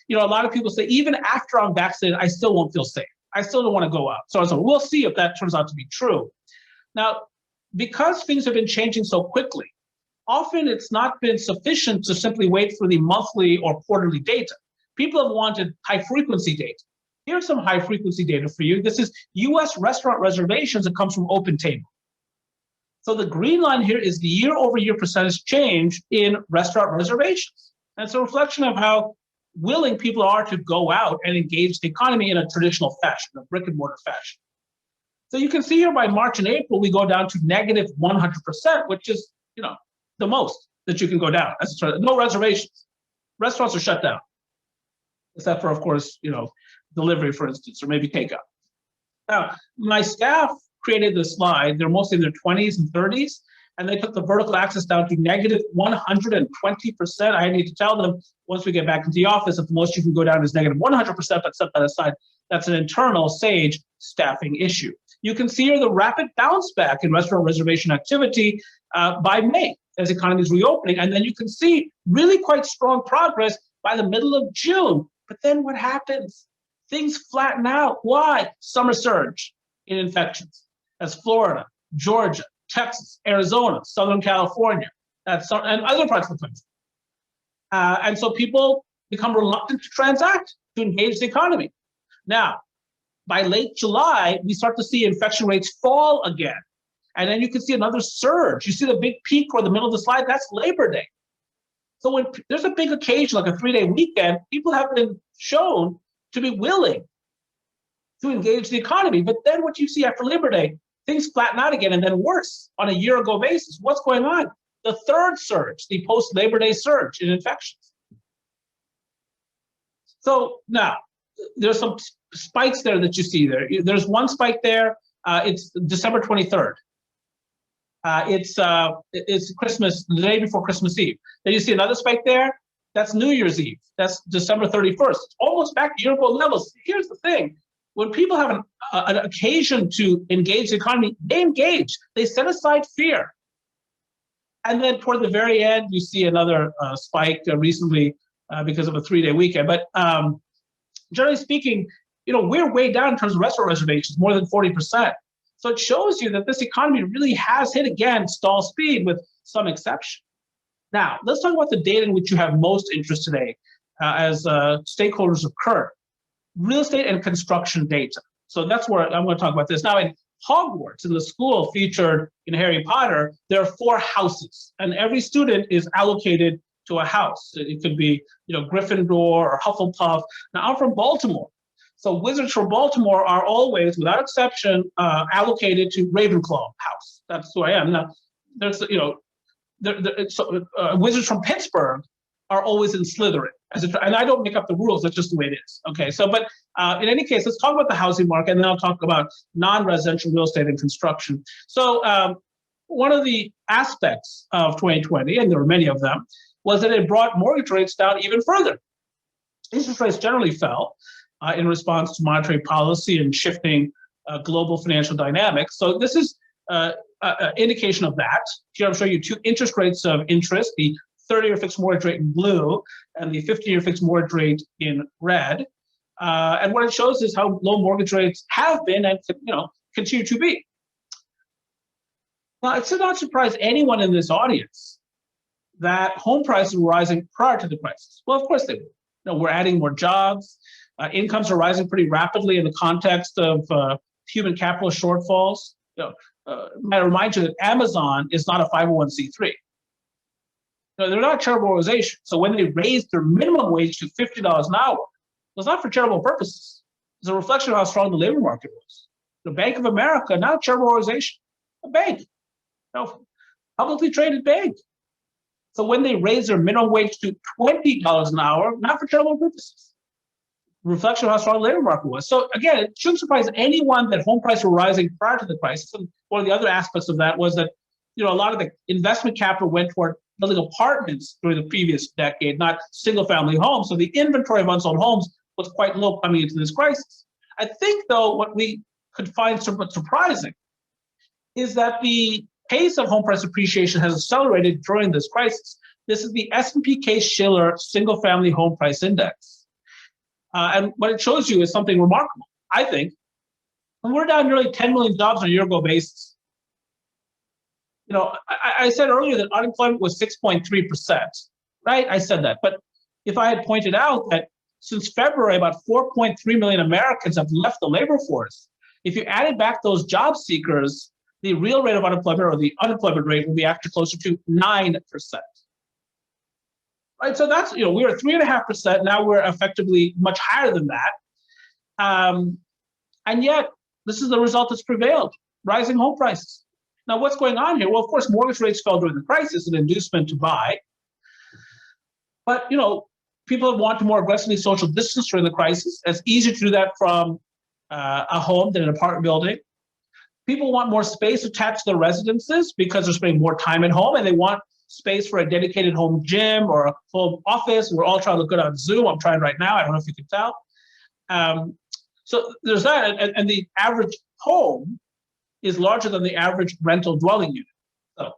a lot of people say, even after I'm vaccinated, I still won't feel safe. I still don't want to go out. So we'll see if that turns out to be true. Now, because things have been changing so quickly, often it's not been sufficient to simply wait for the monthly or quarterly data. People have wanted high frequency data. Here's some high frequency data for you. This is US restaurant reservations. It comes from OpenTable. So the green line here is the year-over-year percentage change in restaurant reservations. And it's a reflection of how willing people are to go out and engage the economy in a traditional fashion, a brick and mortar fashion. So you can see here by March and April, we go down to negative 100%, which is, the most that you can go down. No reservations. Restaurants are shut down, except for, of course, delivery, for instance, or maybe takeout. Now, my staff created this slide. They're mostly in their 20s and 30s, and they took the vertical axis down to negative 120%. I need to tell them, once we get back into the office, that the most you can go down is negative 100%, but set that aside. That's an internal SAGE staffing issue. You can see here the rapid bounce back in restaurant reservation activity by May as the economy is reopening, and then you can see really quite strong progress by the middle of June. But then what happens? Things flatten out. Why? Summer surge in infections. That's Florida, Georgia, Texas, Arizona, Southern California, and other parts of the country. And so people become reluctant to transact, to engage the economy. Now, by late July, we start to see infection rates fall again. And then you can see another surge. You see the big peak or the middle of the slide, that's Labor Day. So when there's a big occasion, like a 3-day weekend, people have been shown to be willing to engage the economy. But then what you see after Labor Day, things flatten out again, and then worse on a year-ago basis. What's going on? The third surge, the post-Labor Day surge in infections. So now, there's some spikes there that you see there. There's one spike there. It's December 23rd. It's Christmas, the day before Christmas Eve. Then you see another spike there. That's New Year's Eve. That's December 31st. It's almost back to year-ago levels. Here's the thing. When people have an occasion to engage the economy, they engage. They set aside fear. And then toward the very end, you see another spike recently because of a 3-day weekend. But generally speaking, we're way down in terms of restaurant reservations, more than 40%. So it shows you that this economy really has hit again stall speed with some exception. Now, let's talk about the data in which you have most interest today as stakeholders of Current. Real estate and construction data. So that's where I'm going to talk about this. Now, in Hogwarts, in the school featured in Harry Potter, there are 4 houses, and every student is allocated to a house. It could be, Gryffindor or Hufflepuff. Now, I'm from Baltimore. So wizards from Baltimore are always, without exception, allocated to Ravenclaw house. That's who I am. Now, there's, wizards from Pittsburgh are always in Slytherin. And I don't make up the rules. That's just the way it is. Okay. So, but in any case, let's talk about the housing market, and then I'll talk about non-residential real estate and construction. So one of the aspects of 2020, and there were many of them, was that it brought mortgage rates down even further. Interest rates generally fell in response to monetary policy and shifting global financial dynamics. So this is an indication of that. Here I'm showing you two interest rates of interest, the 30-year fixed mortgage rate in blue and the 50-year fixed mortgage rate in red. And what it shows is how low mortgage rates have been and continue to be. Now, it should not surprise anyone in this audience that home prices were rising prior to the crisis. Well, of course they were. We're adding more jobs. Incomes are rising pretty rapidly in the context of human capital shortfalls. I remind you that Amazon is not a 501c3. They're not a charitable organization. So when they raised their minimum wage to $50 an hour, it was not for charitable purposes. It's a reflection of how strong the labor market was. The Bank of America, not a charitable organization, a bank, publicly traded bank. So when they raised their minimum wage to $20 an hour, not for charitable purposes, reflection of how strong the labor market was. So again, it shouldn't surprise anyone that home prices were rising prior to the crisis. And one of the other aspects of that was that, a lot of the investment capital went toward building apartments during the previous decade, not single-family homes. So the inventory of unsold homes was quite low coming into this crisis. I think, though, what we could find somewhat surprising is that the pace of home price appreciation has accelerated during this crisis. This is the S&P Case-Shiller single-family home price index. And what it shows you is something remarkable, I think. And we're down nearly 10 million jobs on a year-ago basis. I said earlier that unemployment was 6.3%, right? I said that. But if I had pointed out that since February, about 4.3 million Americans have left the labor force, if you added back those job seekers, the real rate of unemployment, or the unemployment rate, would be actually closer to 9%. Right? So that's, we were at 3.5%. Now we're effectively much higher than that. And yet, this is the result that's prevailed, rising home prices. Now, what's going on here? Well, of course, mortgage rates fell during the crisis, an inducement to buy. But, people have wanted more aggressively social distance during the crisis. It's easier to do that from a home than an apartment building. People want more space attached to their residences because they're spending more time at home, and they want space for a dedicated home gym or a home office. We're all trying to look good on Zoom. I'm trying right now. I don't know if you can tell. So there's that. And the average home is larger than the average rental dwelling unit. So,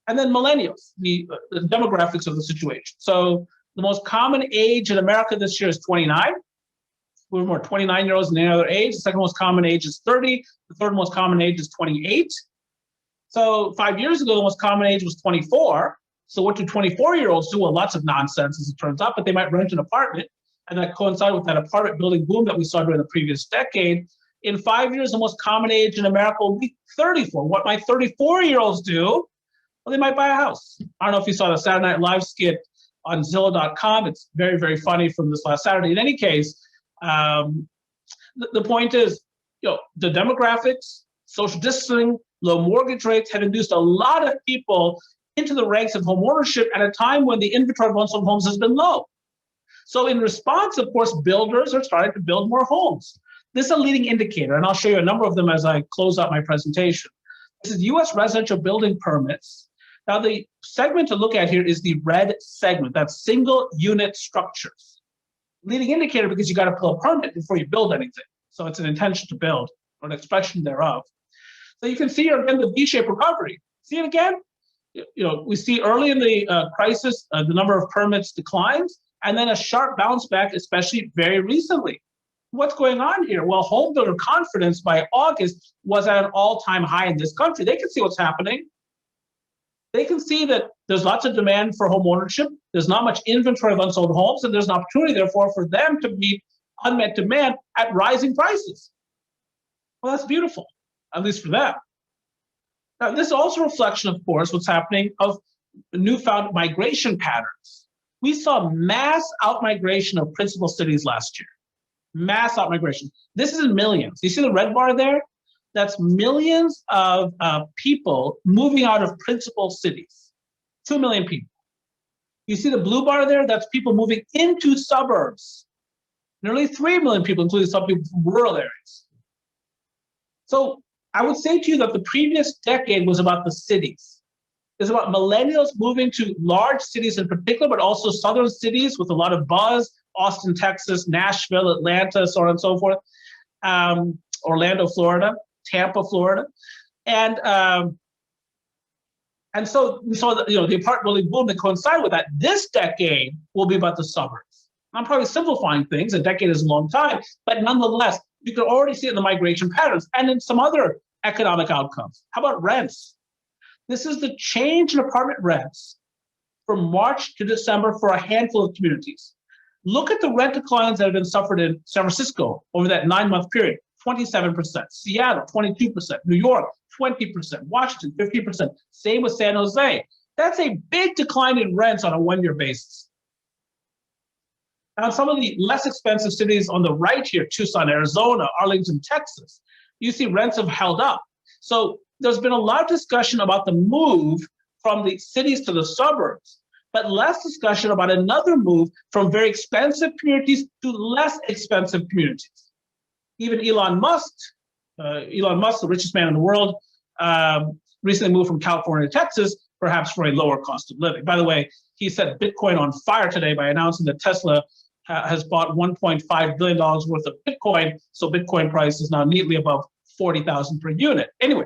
and then millennials, the demographics of the situation. So the most common age in America this year is 29. We're more 29-year-olds than any other age. The second most common age is 30. The third most common age is 28. So 5 years ago, the most common age was 24. So what do 24-year-olds do? Well, lots of nonsense, as it turns out, but they might rent an apartment. And that coincided with that apartment building boom that we saw during the previous decade. In 5 years, the most common age in America will be 34. What might 34-year-olds do? Well, they might buy a house. I don't know if you saw the Saturday Night Live skit on Zillow.com. It's very, very funny from this last Saturday. In any case, the point is, the demographics, social distancing, low mortgage rates have induced a lot of people into the ranks of home ownership at a time when the inventory of unsold homes has been low. So in response, of course, builders are starting to build more homes. This is a leading indicator, and I'll show you a number of them as I close out my presentation. This is U.S. residential building permits. Now, the segment to look at here is the red segment. That's single unit structures. Leading indicator because you got to pull a permit before you build anything. So it's an intention to build, or an expression thereof. So you can see here again the V-shaped recovery. See it again? We see early in the crisis, the number of permits declines, and then a sharp bounce back, especially very recently. What's going on here? Well, home builder confidence by August was at an all-time high in this country. They can see what's happening. They can see that there's lots of demand for home ownership. There's not much inventory of unsold homes, and there's an opportunity, therefore, for them to meet unmet demand at rising prices. Well, that's beautiful, at least for them. Now, this is also a reflection, of course, what's happening of newfound migration patterns. We saw mass outmigration of principal cities last year. Mass outmigration. This is in millions. You see the red bar there? That's millions of people moving out of principal cities. 2 million people. You see the blue bar there? That's people moving into suburbs. Nearly 3 million people, including some people from rural areas. So I would say to you that the previous decade was about the cities. It's about millennials moving to large cities in particular, but also southern cities with a lot of buzz, Austin, Texas, Nashville, Atlanta, so on and so forth, Orlando, Florida, Tampa, Florida. And so we saw that, the apartment building boom that coincided with that. This decade will be about the suburbs. I'm probably simplifying things. A decade is a long time, but nonetheless, you can already see it in the migration patterns and in some other economic outcomes. How about rents? This is the change in apartment rents from March to December for a handful of communities. Look at the rent declines that have been suffered in San Francisco over that 9-month period, 27%, Seattle, 22%, New York, 20%, Washington, 15%, same with San Jose. That's a big decline in rents on a one-year basis. Now, some of the less expensive cities on the right here, Tucson, Arizona, Arlington, Texas, you see rents have held up. So there's been a lot of discussion about the move from the cities to the suburbs, but less discussion about another move from very expensive communities to less expensive communities. Even Elon Musk, the richest man in the world, recently moved from California to Texas, perhaps for a lower cost of living. By the way, he set Bitcoin on fire today by announcing that Tesla has bought $1.5 billion worth of Bitcoin, so Bitcoin price is now neatly above 40,000 per unit. Anyway,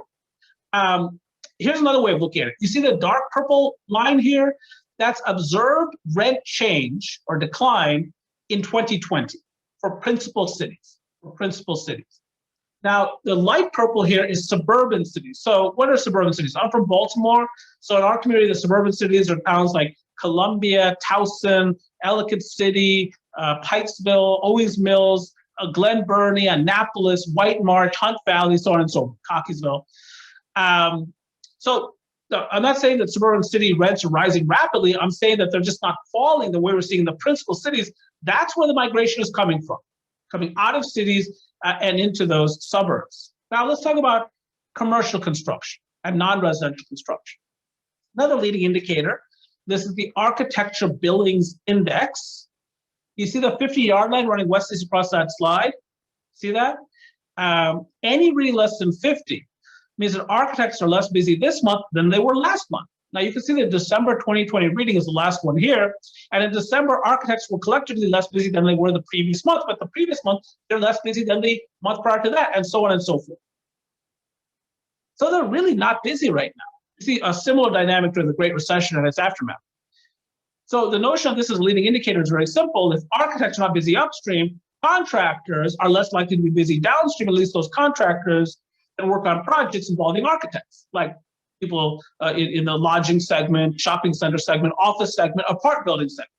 here's another way of looking at it. You see the dark purple line here? That's observed rent change or decline in 2020 for principal cities. Now, the light purple here is suburban cities. So what are suburban cities? I'm from Baltimore. So in our community, the suburban cities are towns like Columbia, Towson, Ellicott City, Pikesville, Owings Mills, Glen Burnie, Annapolis, White Marsh, Hunt Valley, so on and so forth, Cockeysville. So I'm not saying that suburban city rents are rising rapidly. I'm saying that they're just not falling the way we're seeing in the principal cities. That's where the migration is coming from, coming out of cities and into those suburbs. Now let's talk about commercial construction and non-residential construction. Another leading indicator, this is the Architecture Billings Index. You see the 50-yard line running west-east across that slide? See that? Any reading less than 50 means that architects are less busy this month than they were last month. Now you can see the December 2020 reading is the last one here. And in December, architects were collectively less busy than they were the previous month, but the previous month, they're less busy than the month prior to that, and so on and so forth. So they're really not busy right now. You see a similar dynamic during the Great Recession and its aftermath. So the notion of this as a leading indicator is very simple. If architects are not busy upstream, contractors are less likely to be busy downstream, at least those contractors that work on projects involving architects, like people in the lodging segment, shopping center segment, office segment, apartment building segment.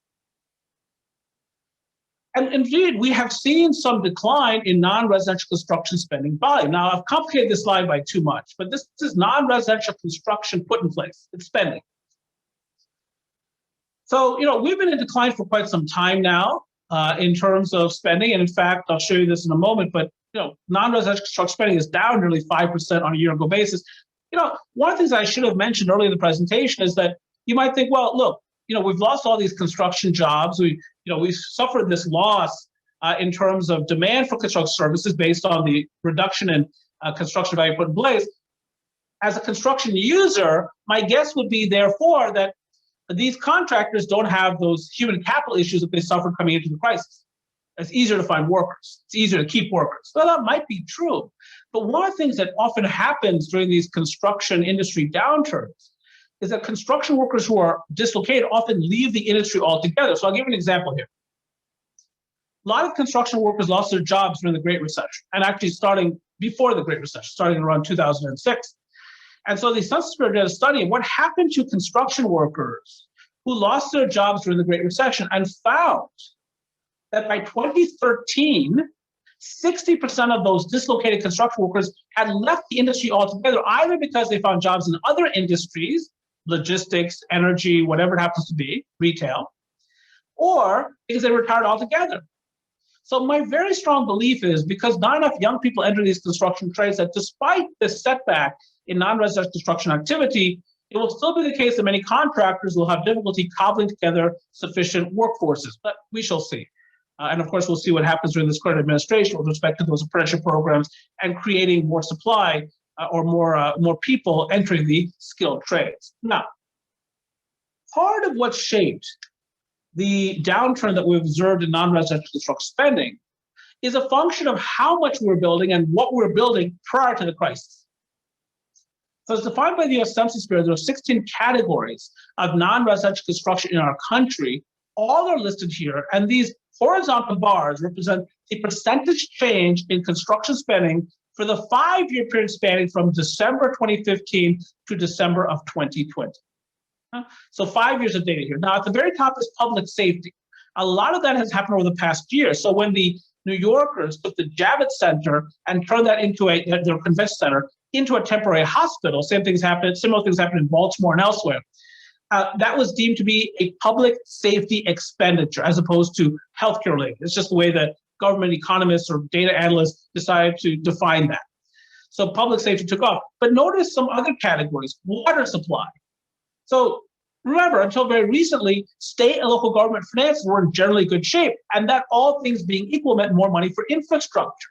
And indeed, we have seen some decline in non-residential construction spending volume. Now, I've complicated this slide by too much, but this is non-residential construction put in place. It's spending. So, we've been in decline for quite some time now in terms of spending. And in fact, I'll show you this in a moment, but non-residential construction spending is down nearly 5% on a year-ago basis. One of the things I should have mentioned earlier in the presentation is that you might think, well, look, we've lost all these construction jobs. We've suffered this loss in terms of demand for construction services based on the reduction in construction value put in place. As a construction user, my guess would be, therefore, that these contractors don't have those human capital issues that they suffered coming into the crisis. It's easier to find workers. It's easier to keep workers. Well, that might be true. But one of the things that often happens during these construction industry downturns is that construction workers who are dislocated often leave the industry altogether. So I'll give you an example here. A lot of construction workers lost their jobs during the Great Recession, and actually starting before the Great Recession, starting around 2006. And so the Census Bureau did a study of what happened to construction workers who lost their jobs during the Great Recession and found that by 2013, 60% of those dislocated construction workers had left the industry altogether, either because they found jobs in other industries, logistics, energy, whatever it happens to be, retail, or because they retired altogether. So my very strong belief is because not enough young people enter these construction trades, that despite this setback in non-residential construction activity, it will still be the case that many contractors will have difficulty cobbling together sufficient workforces, but we shall see. And of course, we'll see what happens during this current administration with respect to those apprenticeship programs and creating more supply or more people entering the skilled trades. Now, part of what shaped the downturn that we observed in non-residential construction spending is a function of how much we're building and what we're building prior to the crisis. So as defined by the U.S. Census Bureau, there are 16 categories of non-residential construction in our country. All are listed here, and these horizontal bars represent the percentage change in construction spending for the 5-year period spanning from December 2015 to December of 2020. So 5 years of data here. Now, at the very top is public safety. A lot of that has happened over the past year. So when the New Yorkers took the Javits Center and turned that into their convention center into a temporary hospital, similar things happened in Baltimore and elsewhere. That was deemed to be a public safety expenditure as opposed to healthcare related. It's just the way that government economists or data analysts decided to define that. So public safety took off. But notice some other categories: water supply. So remember, until very recently, state and local government finances were in generally good shape, and that all things being equal meant more money for infrastructure.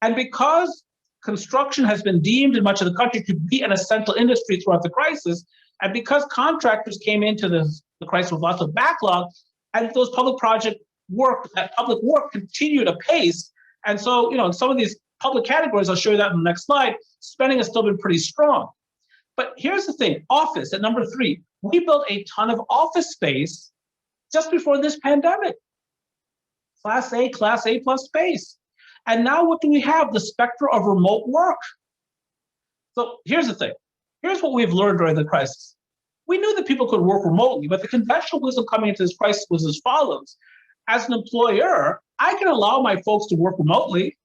And because construction has been deemed in much of the country to be an essential industry throughout the crisis, and because contractors came into the crisis with lots of backlog, and those public project work, that public work continued apace. And so, in some of these public categories, I'll show you that in the next slide, spending has still been pretty strong. But here's the thing, office at number 3. We built a ton of office space just before this pandemic. Class A plus space. And now what do we have? The specter of remote work. So here's the thing. Here's what we've learned during the crisis. We knew that people could work remotely, but the conventional wisdom coming into this crisis was as follows. As an employer, I can allow my folks to work remotely,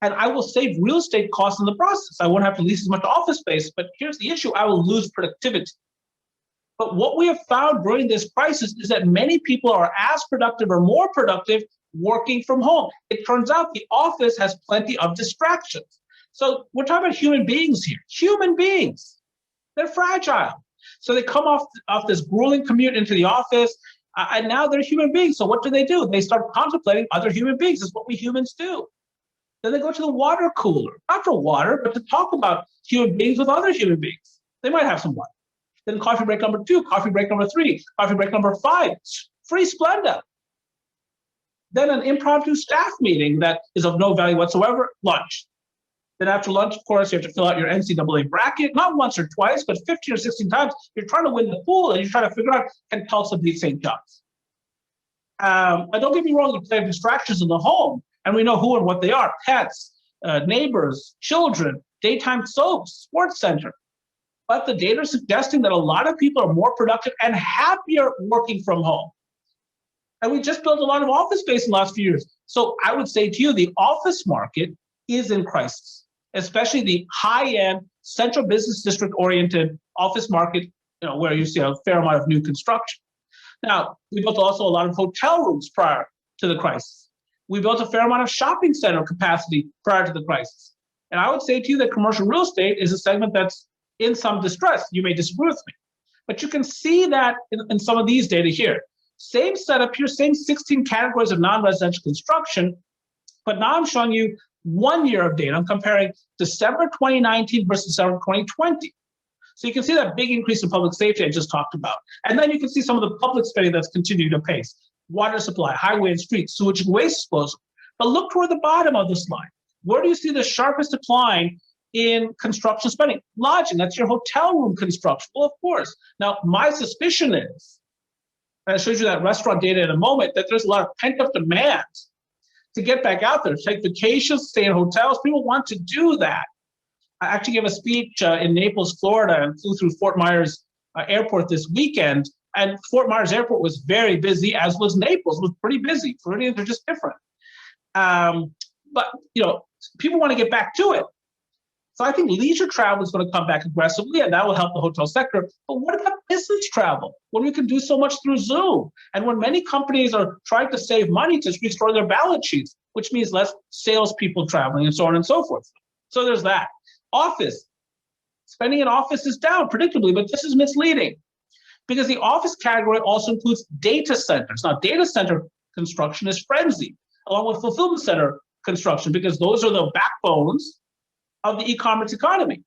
and I will save real estate costs in the process. I won't have to lease as much office space, but here's the issue: I will lose productivity. But what we have found during this crisis is that many people are as productive or more productive working from home. It turns out the office has plenty of distractions. So we're talking about human beings here. Human beings, they're fragile. So they come off this grueling commute into the office, and now they're human beings. So what do? They start contemplating other human beings. It's what we humans do. Then they go to the water cooler, not for water, but to talk about human beings with other human beings. They might have some water. Then coffee break number 2, coffee break number 3, coffee break number 5, free Splenda. Then an impromptu staff meeting that is of no value whatsoever, lunch. Then after lunch, of course, you have to fill out your NCAA bracket, not once or twice, but 15 or 16 times. You're trying to win the pool, and you're trying to figure out, can Tulsa beat St. John's? And don't get me wrong, you play distractions in the home, and we know who and what they are: pets, neighbors, children, daytime soaps, sports center. But the data is suggesting that a lot of people are more productive and happier working from home. And we just built a lot of office space in the last few years. So I would say to you, the office market is in crisis, especially the high-end central business district-oriented office market, where you see a fair amount of new construction. Now, we built also a lot of hotel rooms prior to the crisis. We built a fair amount of shopping center capacity prior to the crisis. And I would say to you that commercial real estate is a segment that's in some distress. You may disagree with me, but you can see that in some of these data here. Same setup here, same 16 categories of non-residential construction, but now I'm showing you 1 year of data. I'm comparing December 2019 versus December 2020. So you can see that big increase in public safety I just talked about. And then you can see some of the public spending that's continued apace: water supply, highway and streets, sewage and waste disposal. But look toward the bottom of the slide. Where do you see the sharpest decline in construction spending? Lodging, that's your hotel room construction. Well, of course. Now, my suspicion is, and I showed you that restaurant data in a moment, that there's a lot of pent-up demand to get back out there, take vacations, stay in hotels. People want to do that. I actually gave a speech in Naples, Florida, and flew through Fort Myers Airport this weekend. And Fort Myers Airport was very busy, as was Naples. It was pretty busy. Floridians are just different. But people want to get back to it. So I think leisure travel is going to come back aggressively, and that will help the hotel sector. But what about business travel, when we can do so much through Zoom? And when many companies are trying to save money to restore their balance sheets, which means less salespeople traveling and so on and so forth. So there's that. Office. Spending in office is down, predictably, but this is misleading because the office category also includes data centers. Now, data center construction is frenzied, along with fulfillment center construction, because those are the backbones of the e-commerce economy.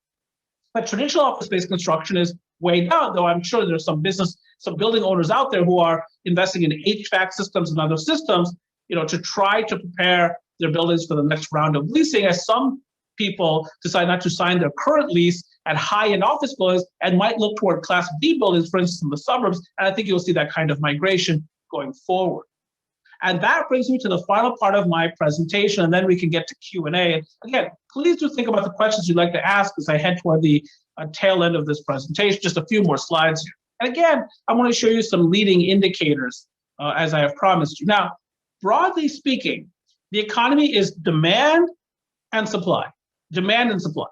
But traditional office-based construction is way down, though I'm sure there's some building owners out there who are investing in HVAC systems and other systems, to try to prepare their buildings for the next round of leasing, as some people decide not to sign their current lease at high-end office buildings and might look toward Class B buildings, for instance, in the suburbs. And I think you'll see that kind of migration going forward. And that brings me to the final part of my presentation, and then we can get to Q&A. And again, please do think about the questions you'd like to ask as I head toward the tail end of this presentation. Just a few more slides here. And again, I want to show you some leading indicators, as I have promised you. Now, broadly speaking, the economy is demand and supply. Demand and supply.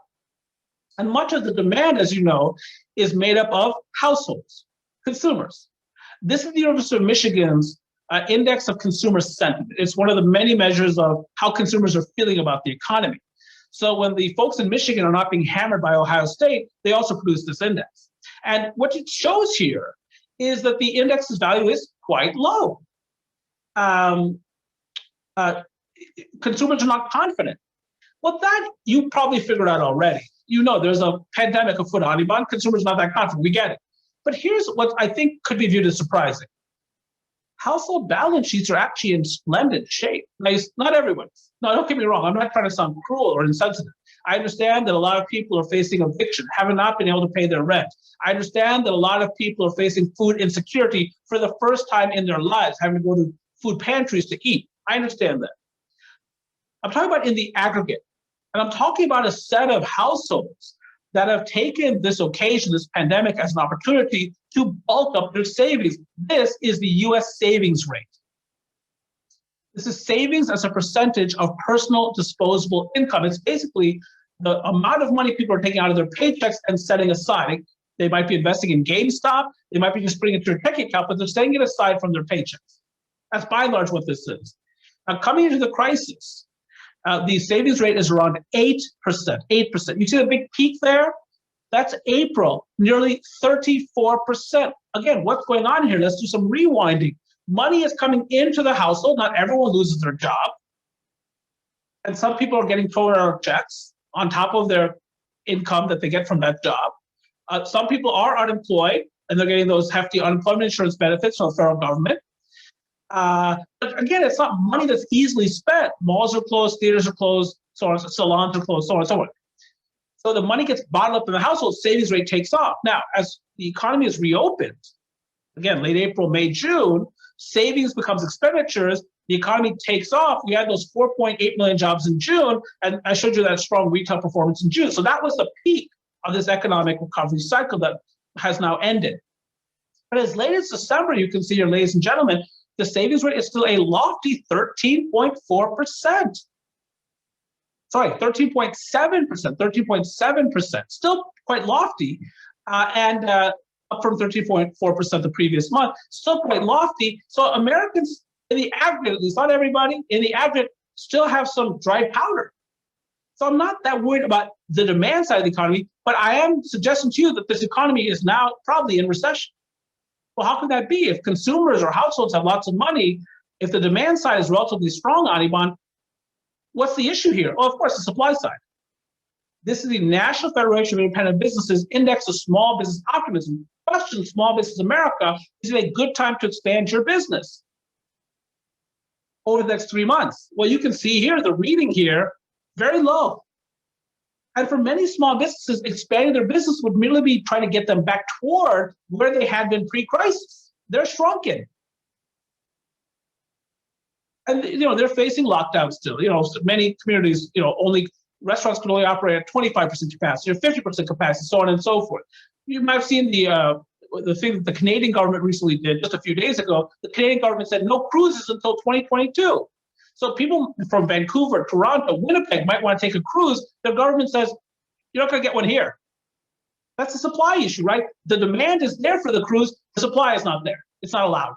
And much of the demand, as you know, is made up of households, consumers. This is the University of Michigan's index of consumer sentiment. It's one of the many measures of how consumers are feeling about the economy. So when the folks in Michigan are not being hammered by Ohio State, they also produce this index. And what it shows here is that the index's value is quite low. Consumers are not confident. Well, that you probably figured out already. There's a pandemic afoot, Anirban. Consumers are not that confident. We get it. But here's what I think could be viewed as surprising. Household balance sheets are actually in splendid shape. Now, not everyone's. No, don't get me wrong. I'm not trying to sound cruel or insensitive. I understand that a lot of people are facing eviction, have not been able to pay their rent. I understand that a lot of people are facing food insecurity for the first time in their lives, having to go to food pantries to eat. I understand that. I'm talking about in the aggregate. And I'm talking about a set of households that have taken this occasion, this pandemic, as an opportunity to bulk up their savings. This is the US savings rate. This is savings as a percentage of personal disposable income. It's basically the amount of money people are taking out of their paychecks and setting aside. They might be investing in GameStop. They might be just putting it to their checking account, but they're setting it aside from their paychecks. That's by and large what this is. Now, coming into the crisis, the savings rate is around 8%. 8%. You see the big peak there? That's April, nearly 34%. Again, what's going on here? Let's do some rewinding. Money is coming into the household. Not everyone loses their job. And some people are getting $4 checks on top of their income that they get from that job. Some people are unemployed, and they're getting those hefty unemployment insurance benefits from the federal government. But again, it's not money that's easily spent. Malls are closed, theaters are closed, so on, salons are closed, so on and so on. So the money gets bottled up in the household, savings rate takes off. Now, as the economy is reopened, again, late April, May, June, savings becomes expenditures, the economy takes off. We had those 4.8 million jobs in June, and I showed you that strong retail performance in June. So that was the peak of this economic recovery cycle that has now ended. But as late as December, you can see here, ladies and gentlemen, the savings rate is still a lofty 13.4%. Sorry, 13.7%, 13.7%, still quite lofty, and up from 13.4% the previous month, still quite lofty. So Americans, in the aggregate, at least not everybody, in the aggregate, still have some dry powder. So I'm not that worried about the demand side of the economy, but I am suggesting to you that this economy is now probably in recession. Well, how can that be? If consumers or households have lots of money, if the demand side is relatively strong, Anirban, what's the issue here? Oh, of course, the supply side. This is the National Federation of Independent Businesses Index of Small Business Optimism. Question, Small Business America, is it a good time to expand your business over the next 3 months? Well, you can see here, the reading here, very low. And for many small businesses, expanding their business would merely be trying to get them back toward where they had been pre-crisis. They're shrunken. And they're facing lockdowns still. Many communities, only restaurants can only operate at 25% capacity or 50% capacity, so on and so forth. You might have seen the thing that the Canadian government recently did just a few days ago. The Canadian government said no cruises until 2022. So people from Vancouver, Toronto, Winnipeg might want to take a cruise. The government says, You're not going to get one here. That's a supply issue, right? The demand is there for the cruise. The supply is not there. It's not allowed.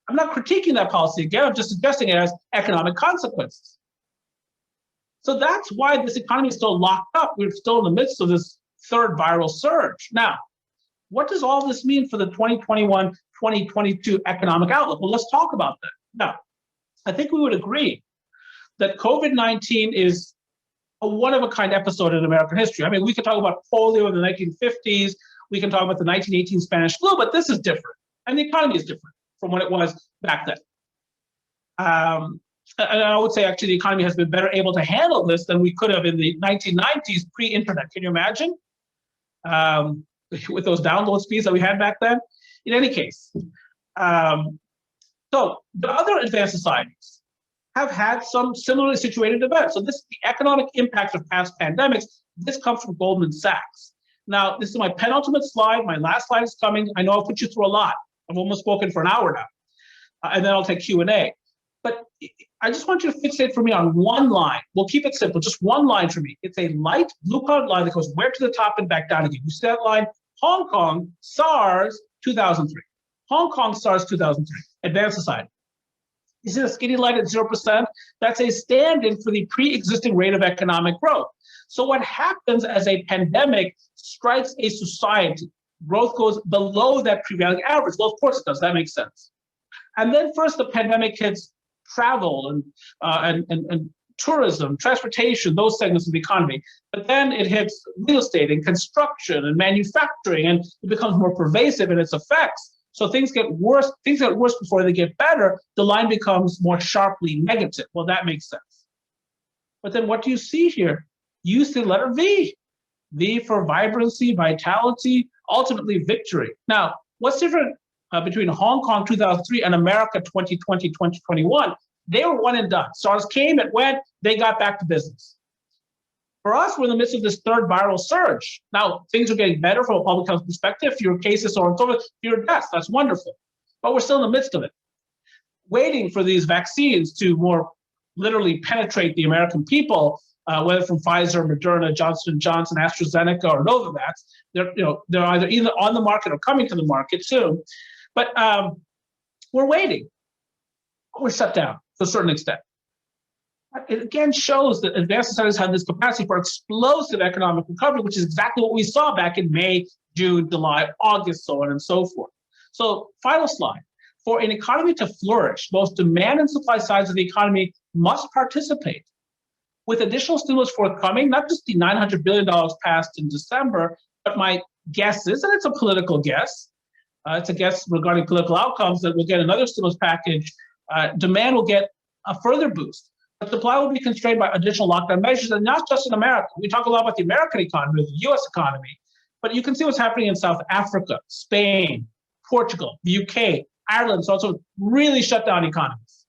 I'm not critiquing that policy again. I'm just suggesting it has economic consequences. So that's why this economy is still locked up. We're still in the midst of this third viral surge. Now, what does all this mean for the 2021-2022 economic outlook? Well, let's talk about that. Now, I think we would agree that COVID-19 is a one-of-a-kind episode in American history. I mean, we could talk about polio in the 1950s. We can talk about the 1918 Spanish flu, but this is different. And the economy is different from what it was back then. And I would say, actually, the economy has been better able to handle this than we could have in the 1990s pre-internet. Can you imagine? With those download speeds that we had back then? In any case, so the other advanced societies have had some similarly situated events. So this is the economic impact of past pandemics. This comes from Goldman Sachs. Now, this is my penultimate slide. My last slide is coming. I know I've put you through a lot. I've almost spoken for an hour now. And then I'll take Q&A. But I just want you to fixate for me on one line. We'll keep it simple, just one line for me. It's a light blue-colored line that goes where to the top and back down again. You see that line? Hong Kong, SARS, 2003. Hong Kong, SARS, 2003. Advanced society. You see the skinny line at 0%? That's a stand-in for the pre-existing rate of economic growth. So what happens as a pandemic strikes a society? Growth goes below that prevailing average. Well, of course it does. That makes sense. And then first the pandemic hits travel and tourism, transportation, those segments of the economy. But then it hits real estate and construction and manufacturing, and it becomes more pervasive in its effects. So things get worse. Things get worse before they get better. The line becomes more sharply negative. Well, that makes sense. But then what do you see here? You see the letter V. V for vibrancy, vitality, ultimately victory. Now, what's different between Hong Kong 2003 and America 2020, 2021? They were one and done. SARS came, it went, they got back to business. For us, we're in the midst of this third viral surge. Now, things are getting better from a public health perspective. Fewer cases, so on and so forth, fewer deaths. That's wonderful. But we're still in the midst of it, waiting for these vaccines to more literally penetrate the American people, whether from Pfizer, Moderna, Johnson & Johnson, AstraZeneca, or Novavax. They're either on the market or coming to the market soon. But we're waiting. We're shut down to a certain extent. It again shows that advanced societies have this capacity for explosive economic recovery, which is exactly what we saw back in May, June, July, August, so on and so forth. So final slide. For an economy to flourish, both demand and supply sides of the economy must participate. With additional stimulus forthcoming, not just the $900 billion passed in December, but my guess is, and it's a political guess, it's a guess regarding political outcomes, that we'll get another stimulus package. Demand will get a further boost, but supply will be constrained by additional lockdown measures, and not just in America. We talk a lot about the American economy, the U.S. economy, but you can see what's happening in South Africa, Spain, Portugal, the UK, Ireland, so also really shut down economies.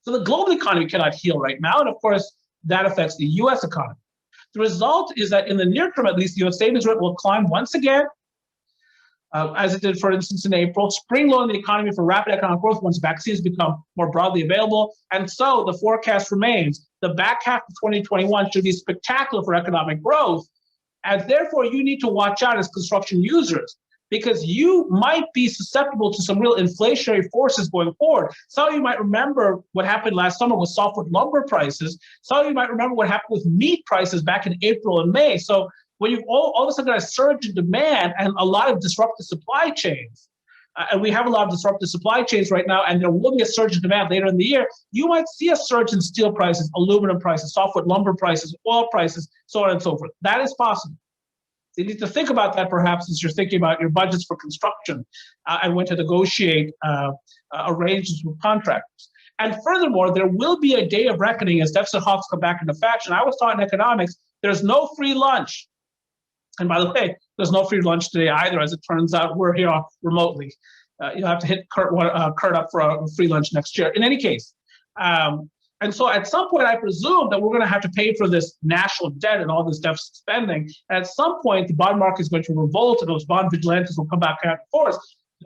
So the global economy cannot heal right now, and of course, that affects the U.S. economy. The result is that in the near term, at least, the U.S. savings rate will climb once again, as it did, for instance, in April, spring-loading the economy for rapid economic growth once vaccines become more broadly available. And so the forecast remains, the back half of 2021 should be spectacular for economic growth. And therefore, you need to watch out as construction users, because you might be susceptible to some real inflationary forces going forward. Some of you might remember what happened last summer with softwood lumber prices. Some of you might remember what happened with meat prices back in April and May. So when you've all of a sudden got a surge in demand and a lot of disrupted supply chains, and we have a lot of disrupted supply chains right now, and there will be a surge in demand later in the year, you might see a surge in steel prices, aluminum prices, softwood lumber prices, oil prices, so on and so forth. That is possible. So you need to think about that perhaps as you're thinking about your budgets for construction and when to negotiate arrangements with contractors. And furthermore, there will be a day of reckoning as deficit hawks come back into fashion. I was taught in economics, there's no free lunch. And by the way, there's no free lunch today either. As it turns out, we're here remotely. You'll have to hit Kurt up for a free lunch next year. In any case, and so at some point, I presume that we're going to have to pay for this national debt and all this deficit spending. And at some point, the bond market is going to revolt, and those bond vigilantes will come back out in force.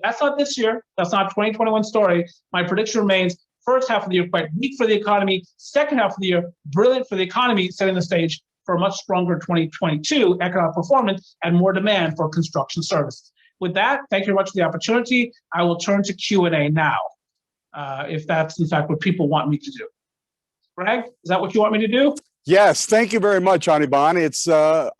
That's not this year. That's not a 2021 story. My prediction remains: first half of the year quite weak for the economy. Second half of the year, brilliant for the economy, setting the stage for a much stronger 2022 economic performance and more demand for construction services. With that, thank you very much for the opportunity. I will turn to Q&A now, if that's in fact what people want me to do. Greg, is that what you want me to do? Yes, thank you very much, Anirban. It's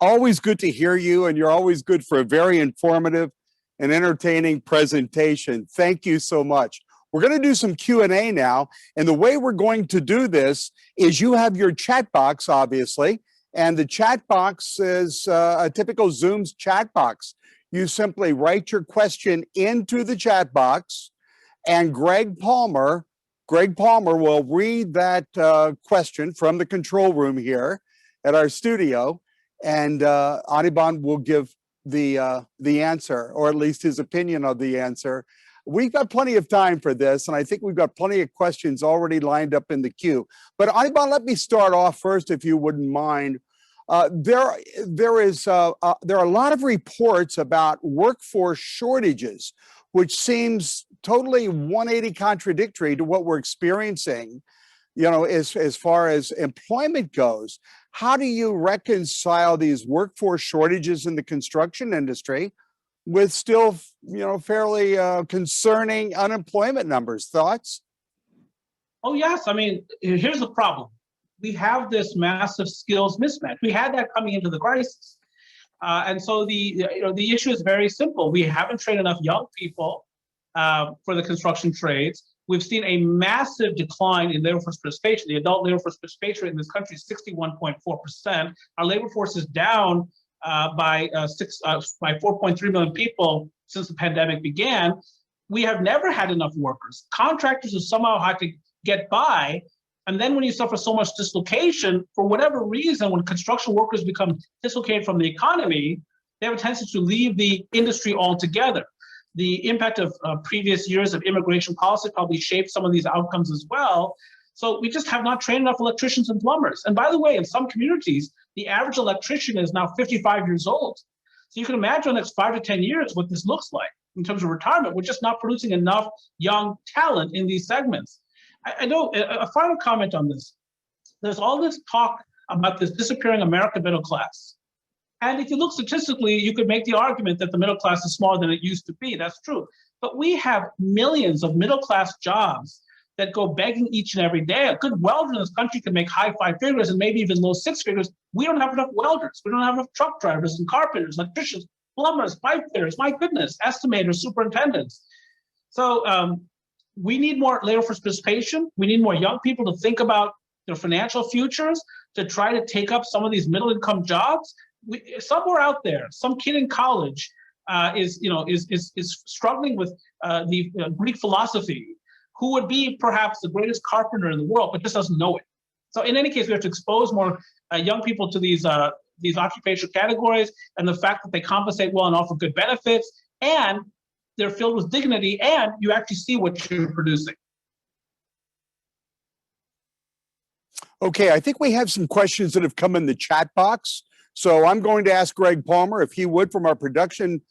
always good to hear you, and you're always good for a very informative and entertaining presentation. Thank you so much. We're going to do some Q&A now, and the way we're going to do this is you have your chat box, obviously, and the chat box is a typical Zoom's chat box. You simply write your question into the chat box, and Greg Palmer will read that question from the control room here at our studio, and Anirban will give the answer, or at least his opinion of the answer. We've got plenty of time for this, and I think we've got plenty of questions already lined up in the queue. But Anirban, let me start off first, if you wouldn't mind. There are a lot of reports about workforce shortages, which seems totally 180 contradictory to what we're experiencing, as far as employment goes. How do you reconcile these workforce shortages in the construction industry with still, fairly concerning unemployment numbers? Thoughts? Oh, yes. I mean, here's the problem. We have this massive skills mismatch. We had that coming into the crisis. And so the issue is very simple. We haven't trained enough young people for the construction trades. We've seen a massive decline in labor force participation. The adult labor force participation rate in this country is 61.4%. Our labor force is down by 4.3 million people since the pandemic began. We have never had enough workers. Contractors have somehow had to get by. And then when you suffer so much dislocation, for whatever reason, when construction workers become dislocated from the economy, they have a tendency to leave the industry altogether. The impact of previous years of immigration policy probably shaped some of these outcomes as well. So we just have not trained enough electricians and plumbers. And by the way, in some communities, the average electrician is now 55 years old. So you can imagine in the next 5 to 10 years what this looks like in terms of retirement. We're just not producing enough young talent in these segments. I know a final comment on this. There's all this talk about this disappearing American middle class. And if you look statistically, you could make the argument that the middle class is smaller than it used to be. That's true. But we have millions of middle class jobs that go begging each and every day. A good welder in this country can make high 5 figures and maybe even low 6 figures. We don't have enough welders. We don't have enough truck drivers and carpenters, electricians, plumbers, pipe fitters, my goodness, estimators, superintendents. So we need more labor force participation. We need more young people to think about their financial futures, to try to take up some of these middle income jobs. Somewhere out there, some kid in college is struggling with the Greek philosophy, who would be perhaps the greatest carpenter in the world, but just doesn't know it. So in any case, we have to expose more young people to these occupational categories, and the fact that they compensate well and offer good benefits, and they're filled with dignity, and you actually see what you're producing. Okay, I think we have some questions that have come in the chat box. So I'm going to ask Greg Palmer, if he would, from our production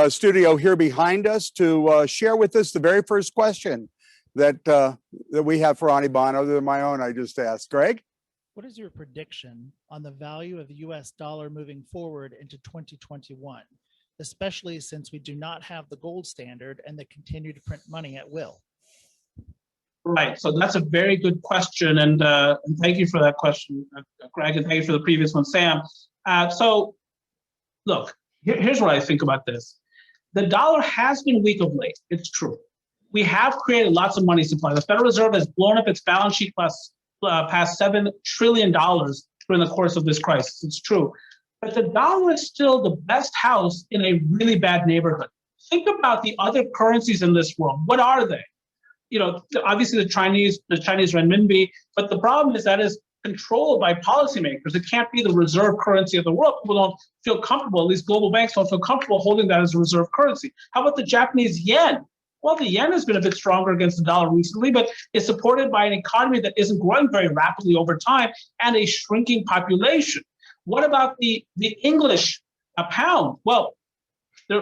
studio here behind us, to share with us the very first question that we have for Anirban, other than my own I just asked. Greg? What is your prediction on the value of the US dollar moving forward into 2021, especially since we do not have the gold standard and they continue to print money at will? Right, so that's a very good question, and thank you for that question, Greg, and thank you for the previous one, Sam. So look, here's what I think about this. The dollar has been weak of late, it's true. We have created lots of money supply. The Federal Reserve has blown up its balance sheet past $7 trillion during the course of this crisis, it's true. But the dollar is still the best house in a really bad neighborhood. Think about the other currencies in this world. What are they? Obviously the Chinese renminbi, but the problem is that is controlled by policymakers. It can't be the reserve currency of the world. People don't feel comfortable, at least global banks don't feel comfortable holding that as a reserve currency. How about the Japanese yen? Well, the yen has been a bit stronger against the dollar recently, but it's supported by an economy that isn't growing very rapidly over time and a shrinking population. What about the English pound? Well,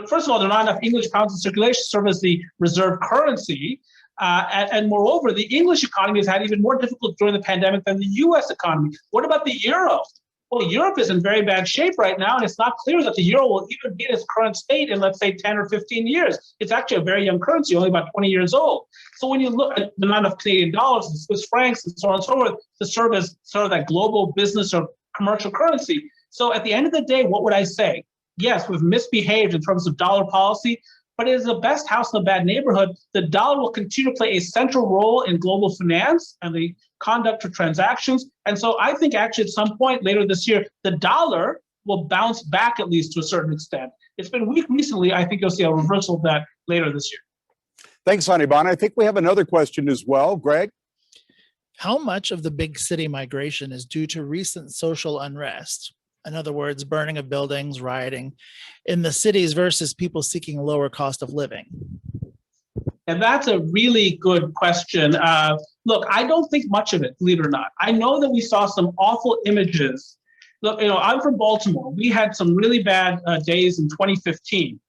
first of all, there are not enough English pounds in circulation to serve as the reserve currency. And moreover, the English economy has had even more difficult during the pandemic than the US economy. What about the euro? Well, Europe is in very bad shape right now, and it's not clear that the euro will even be in its current state in, let's say, 10 or 15 years. It's actually a very young currency, only about 20 years old. So when you look at the amount of Canadian dollars and Swiss francs and so on and so forth to serve as sort of that global business or commercial currency. So at the end of the day, what would I say? Yes, we've misbehaved in terms of dollar policy, but it is the best house in a bad neighborhood. The dollar will continue to play a central role in global finance and the conduct of transactions. And so I think actually at some point later this year, the dollar will bounce back at least to a certain extent. It's been weak recently. I think you'll see a reversal of that later this year. Thanks, Anirban. I think we have another question as well. Greg? How much of the big city migration is due to recent social unrest? In other words, burning of buildings, rioting in the cities versus people seeking lower cost of living? And that's a really good question. Look, I don't think much of it, believe it or not. I know that we saw some awful images. Look, I'm from Baltimore. We had some really bad days in 2015.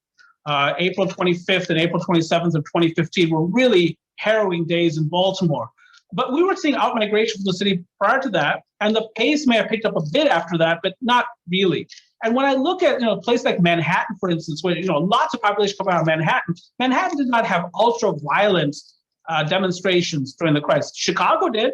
April 25th and April 27th of 2015 were really harrowing days in Baltimore. But we were seeing outmigration from the city prior to that, and the pace may have picked up a bit after that, but not really. And when I look at a place like Manhattan, for instance, where lots of population come out of Manhattan, Manhattan did not have ultra-violent demonstrations during the crisis. Chicago did,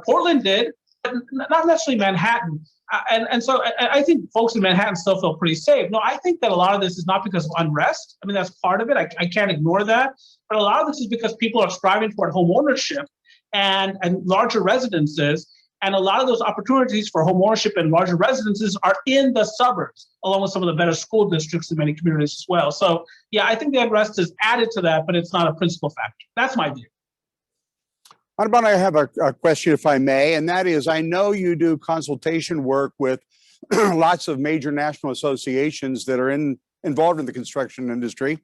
Portland did, but not necessarily Manhattan. And so I think folks in Manhattan still feel pretty safe. No, I think that a lot of this is not because of unrest. I mean, that's part of it. I can't ignore that. But a lot of this is because people are striving toward home ownership and larger residences. And a lot of those opportunities for home ownership and larger residences are in the suburbs, along with some of the better school districts in many communities as well. So, yeah, I think the unrest is added to that, but it's not a principal factor. That's my view. Anirban, I have a question, if I may, and that is, I know you do consultation work with lots of major national associations that are involved in the construction industry.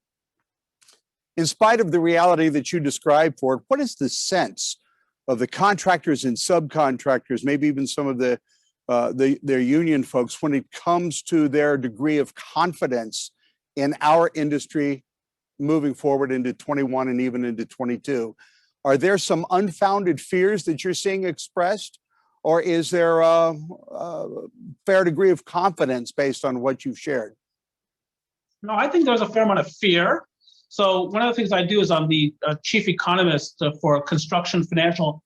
In spite of the reality that you described for it, what is the sense of the contractors and subcontractors, maybe even some of their union folks, when it comes to their degree of confidence in our industry moving forward into 21 and even into 22? Are there some unfounded fears that you're seeing expressed, or is there a fair degree of confidence based on what you've shared? No, I think there's a fair amount of fear. So one of the things I do is I'm the chief economist for the Construction Financial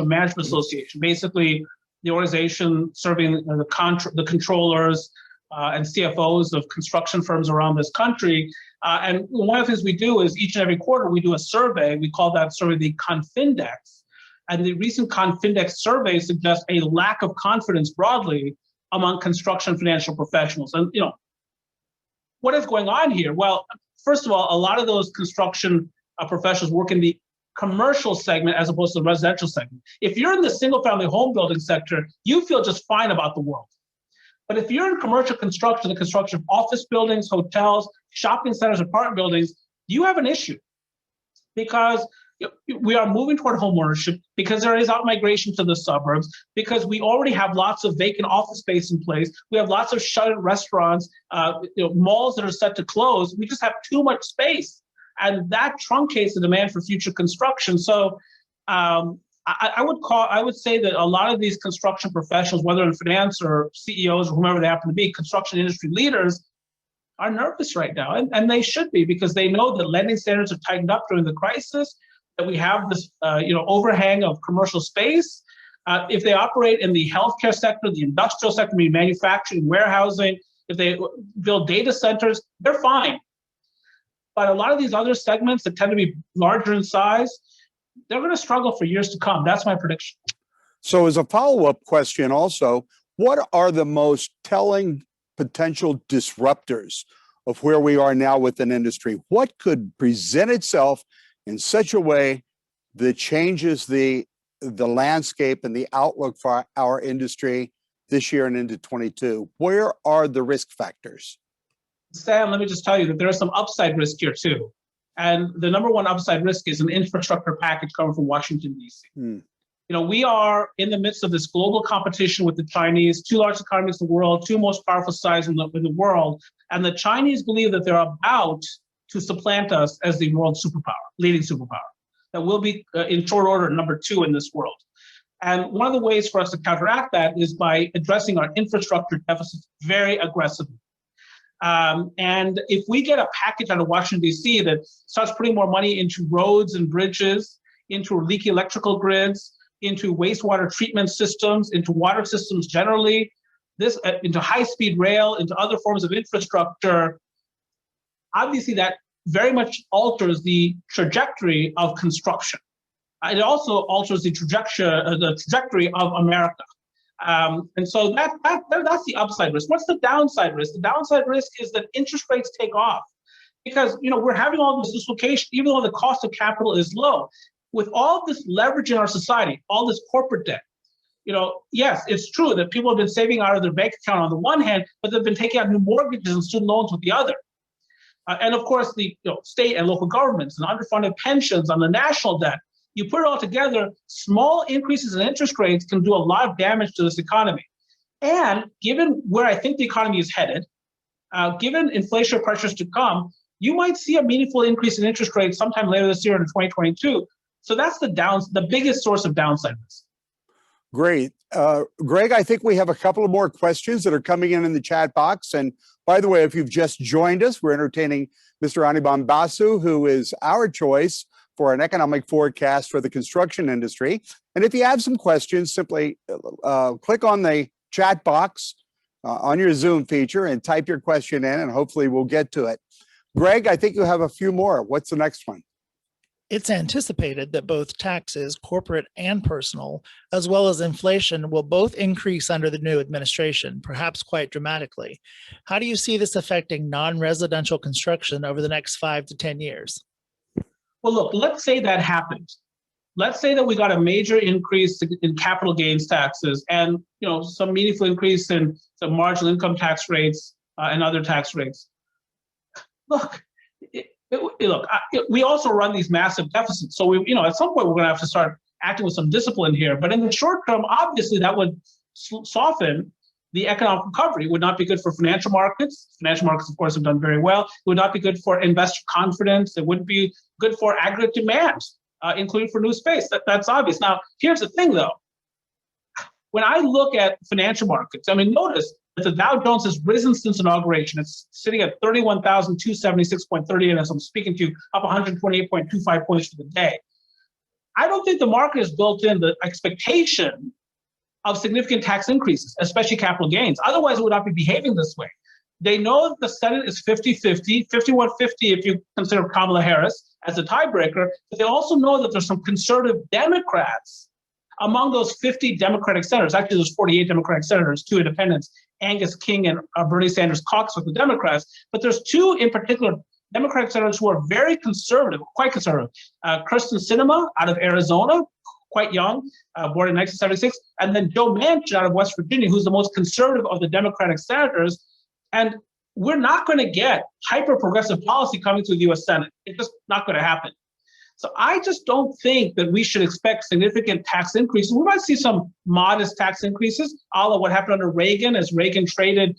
Management Association, basically the organization serving the controllers and CFOs of construction firms around this country. And one of the things we do is each and every quarter we do a survey. We call that survey the Confindex. And the recent Confindex survey suggests a lack of confidence broadly among construction financial professionals. And what is going on here? Well, first of all, a lot of those construction professionals work in the commercial segment as opposed to the residential segment. If you're in the single family home building sector, you feel just fine about the world. But if you're in commercial construction, the construction of office buildings, hotels, shopping centers, apartment buildings, you have an issue because we are moving toward home ownership, because there is outmigration to the suburbs, because we already have lots of vacant office space in place. We have lots of shuttered restaurants, malls that are set to close. We just have too much space, and that truncates the demand for future construction. So I would say that a lot of these construction professionals, whether in finance or CEOs or whomever they happen to be, construction industry leaders, are nervous right now, and they should be, because they know that lending standards have tightened up during the crisis, that we have this overhang of commercial space. If they operate in the healthcare sector, the industrial sector, meaning manufacturing, warehousing, if they build data centers, they're fine. But a lot of these other segments that tend to be larger in size, they're going to struggle for years to come. That's my prediction. So as a follow-up question also, what are the most telling potential disruptors of where we are now with an industry? What could present itself in such a way that changes the landscape and the outlook for our industry this year and into 22? Where are the risk factors? Sam, let me just tell you that there is some upside risk here too. And the number one upside risk is an infrastructure package coming from Washington, D.C. We are in the midst of this global competition with the Chinese, two largest economies in the world, two most powerful sides in the world. And the Chinese believe that they're about to supplant us as the world superpower, leading superpower, that will be in short order number 2 in this world. And one of the ways for us to counteract that is by addressing our infrastructure deficits very aggressively. And if we get a package out of Washington, D.C. that starts putting more money into roads and bridges, into leaky electrical grids, into wastewater treatment systems, into water systems generally, into high-speed rail, into other forms of infrastructure, obviously that very much alters the trajectory of construction. It also alters the trajectory of America. And so that's the upside risk. What's the downside risk? The downside risk is that interest rates take off because we're having all this dislocation, even though the cost of capital is low. With all this leverage in our society, all this corporate debt, yes, it's true that people have been saving out of their bank account on the one hand, but they've been taking out new mortgages and student loans with the other. And of course, the state and local governments and underfunded pensions on the national debt. You put it all together, small increases in interest rates can do a lot of damage to this economy. And given where I think the economy is headed, given inflationary pressures to come, you might see a meaningful increase in interest rates sometime later this year in 2022. So that's the biggest source of downside risk. Great. Greg, I think we have a couple of more questions that are coming in the chat box. And by the way, if you've just joined us, we're entertaining Mr. Anirban Basu, who is our choice for an economic forecast for the construction industry. And if you have some questions, simply click on the chat box on your Zoom feature and type your question in, and hopefully we'll get to it. Greg, I think you have a few more. What's the next one? It's anticipated that both taxes, corporate and personal, as well as inflation, will both increase under the new administration, perhaps quite dramatically. How do you see this affecting non-residential construction over the next 5 to 10 years? Well, look, let's say that happened. Let's say that we got a major increase in capital gains taxes and some meaningful increase in some marginal income tax rates and other tax rates. Look, we also run these massive deficits. So at some point we're going to have to start acting with some discipline here. But in the short term, obviously that would soften the economic recovery. It would not be good for financial markets. Financial markets, of course, have done very well. It would not be good for investor confidence. It wouldn't be good for aggregate demand, including for new space. That's obvious. Now, here's the thing, though. When I look at financial markets, notice that the Dow Jones has risen since inauguration. It's sitting at 31,276.38 as I'm speaking to you, up 128.25 points for the day. I don't think the market has built in the expectation of significant tax increases, especially capital gains. Otherwise, it would not be behaving this way. They know that the Senate is 50-50, 51-50 if you consider Kamala Harris as a tiebreaker, but they also know that there's some conservative Democrats among those 50 Democratic senators. Actually, there's 48 Democratic senators, 2 independents, Angus King and Bernie Sanders caucus with the Democrats. But there's 2 in particular Democratic senators who are very conservative, quite conservative. Kristen Sinema out of Arizona, quite young, born in 1976, and then Joe Manchin out of West Virginia, who's the most conservative of the Democratic senators. And we're not going to get hyper-progressive policy coming through the U.S. Senate. It's just not going to happen. So I just don't think that we should expect significant tax increases. We might see some modest tax increases, a la what happened under Reagan, as Reagan traded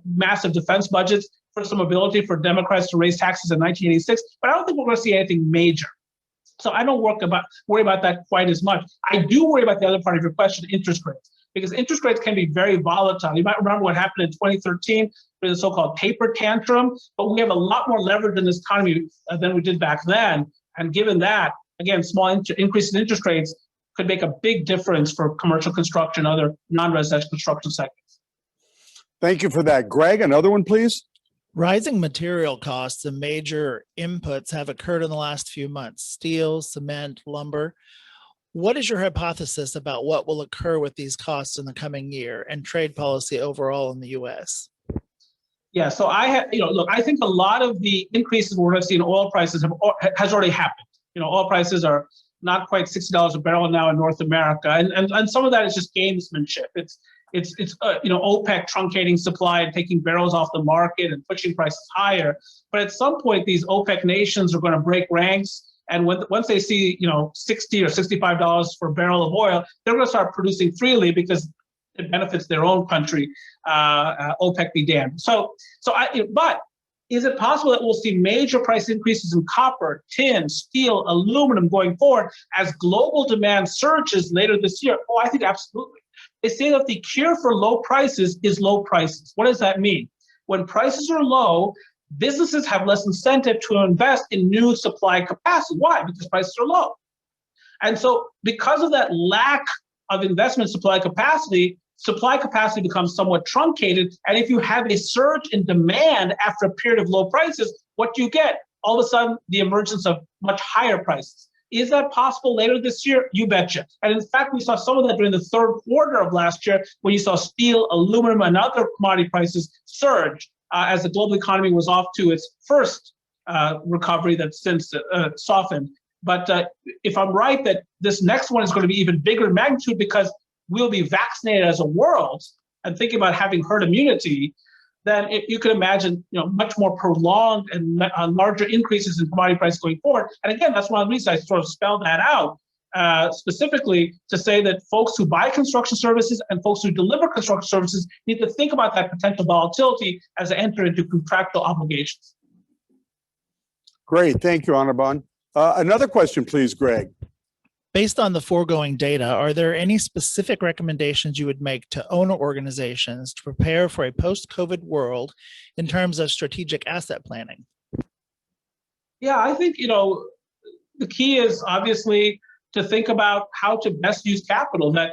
massive defense budgets for some ability for Democrats to raise taxes in 1986. But I don't think we're going to see anything major. So I don't worry about that quite as much. I do worry about the other part of your question, interest rates, because interest rates can be very volatile. You might remember what happened in 2013 with the so-called taper tantrum, but we have a lot more leverage in this economy than we did back then. And given that, again, small increase in interest rates could make a big difference for commercial construction and other non-residential construction sectors. Thank you for that. Greg, another one, please. Rising material costs and major inputs have occurred in the last few months: steel, cement, lumber. What is your hypothesis about what will occur with these costs in the coming year and trade policy overall in the U.S.? Yeah, so I think a lot of the increases we're going to see in oil prices has already happened. Oil prices are not quite $60 a barrel now in North America, and some of that is just gamesmanship. It's OPEC truncating supply and taking barrels off the market and pushing prices higher. But at some point, these OPEC nations are going to break ranks, and once they see $60 or $65 for a barrel of oil, they're going to start producing freely because it benefits their own country. OPEC be damned. But Is it possible that we'll see major price increases in copper, tin, steel, aluminum going forward as global demand surges later this year? Oh, I think absolutely. They say that the cure for low prices is low prices. What does that mean? When prices are low, businesses have less incentive to invest in new supply capacity. Why? Because prices are low. And so because of that lack of investment supply capacity becomes somewhat truncated. And if you have a surge in demand after a period of low prices, what do you get? All of a sudden, the emergence of much higher prices. Is that possible later this year? You betcha. And in fact, we saw some of that during the third quarter of last year when you saw steel, aluminum, and other commodity prices surge as the global economy was off to its first recovery that's since softened. But if I'm right that this next one is going to be even bigger in magnitude because we'll be vaccinated as a world and thinking about having herd immunity, then you can imagine, much more prolonged and larger increases in commodity prices going forward. And again, that's one of the reasons I sort of spelled that out specifically to say that folks who buy construction services and folks who deliver construction services need to think about that potential volatility as they enter into contractual obligations. Great. Thank you, Anirban. Another question, please, Greg. Based on the foregoing data, are there any specific recommendations you would make to owner organizations to prepare for a post-COVID world in terms of strategic asset planning? Yeah, I think, the key is obviously to think about how to best use capital. That,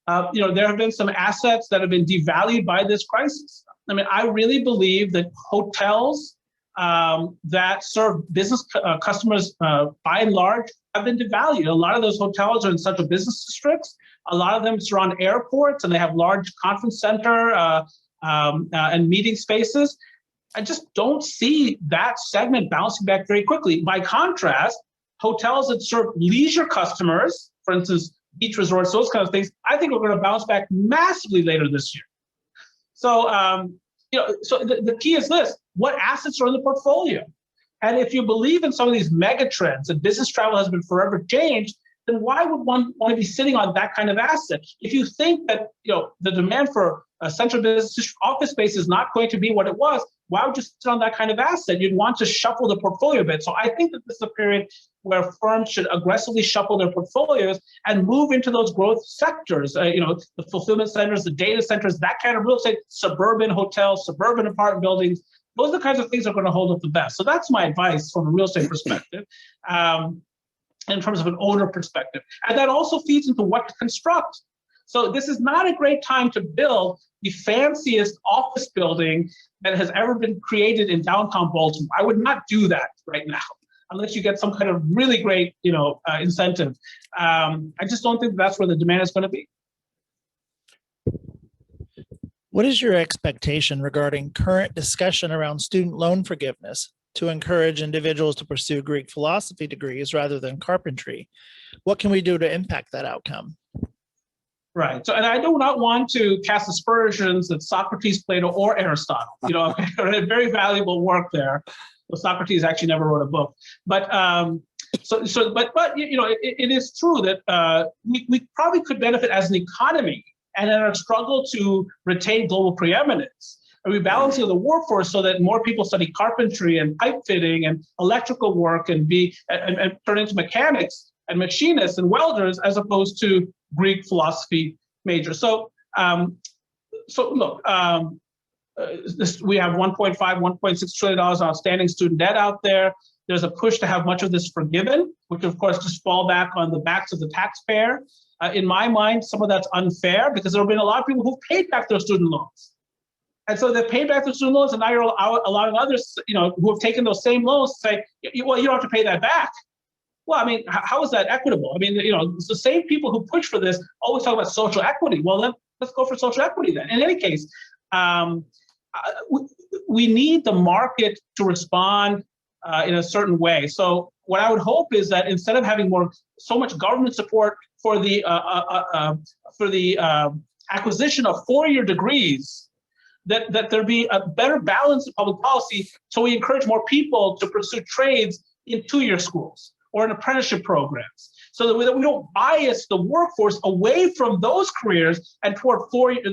there have been some assets that have been devalued by this crisis. I mean, I really believe that hotels that serve business customers by and large have been devalued. A lot of those hotels are in central business districts. A lot of them surround airports and they have large conference center and meeting spaces. I just don't see that segment bouncing back very quickly. By contrast, hotels that serve leisure customers, for instance, beach resorts, those kind of things, I think are going to bounce back massively later this year. So, so the key is this: what assets are in the portfolio? And if you believe in some of these mega trends and business travel has been forever changed, then why would one want to be sitting on that kind of asset? If you think that the demand for central business office space is not going to be what it was, why would you sit on that kind of asset? You'd want to shuffle the portfolio a bit. So I think that this is a period where firms should aggressively shuffle their portfolios and move into those growth sectors, the fulfillment centers, the data centers, that kind of real estate, suburban hotels, suburban apartment buildings. Those are the kinds of things that are going to hold up the best. So that's my advice from a real estate perspective, in terms of an owner perspective. And that also feeds into what to construct. So this is not a great time to build the fanciest office building that has ever been created in downtown Baltimore. I would not do that right now, unless you get some kind of really great, incentive. I just don't think that's where the demand is going to be. What is your expectation regarding current discussion around student loan forgiveness to encourage individuals to pursue Greek philosophy degrees rather than carpentry? What can we do to impact that outcome? Right. So, and I do not want to cast aspersions that Socrates, Plato, or Aristotle, very valuable work there. Well, Socrates actually never wrote a book, but it is true that we probably could benefit as an economy and in our struggle to retain global preeminence, a rebalancing of the workforce so that more people study carpentry and pipe fitting and electrical work and turn into mechanics and machinists and welders as opposed to Greek philosophy majors. So, look, we have $1.6 trillion outstanding student debt out there. There's a push to have much of this forgiven, which of course just fall back on the backs of the taxpayer. In my mind, some of that's unfair because there have been a lot of people who've paid back their student loans. And so they've paid back their student loans, and now you're allowing others, who have taken those same loans to say, well, you don't have to pay that back. Well, I mean, how is that equitable? I mean, it's the same people who push for this always talk about social equity. Well, then let's go for social equity then. In any case, we need the market to respond in a certain way. So what I would hope is that instead of having so much government support for the acquisition of four-year degrees, that there be a better balance in public policy, so we encourage more people to pursue trades in two-year schools or in apprenticeship programs. so that we don't bias the workforce away from those careers and toward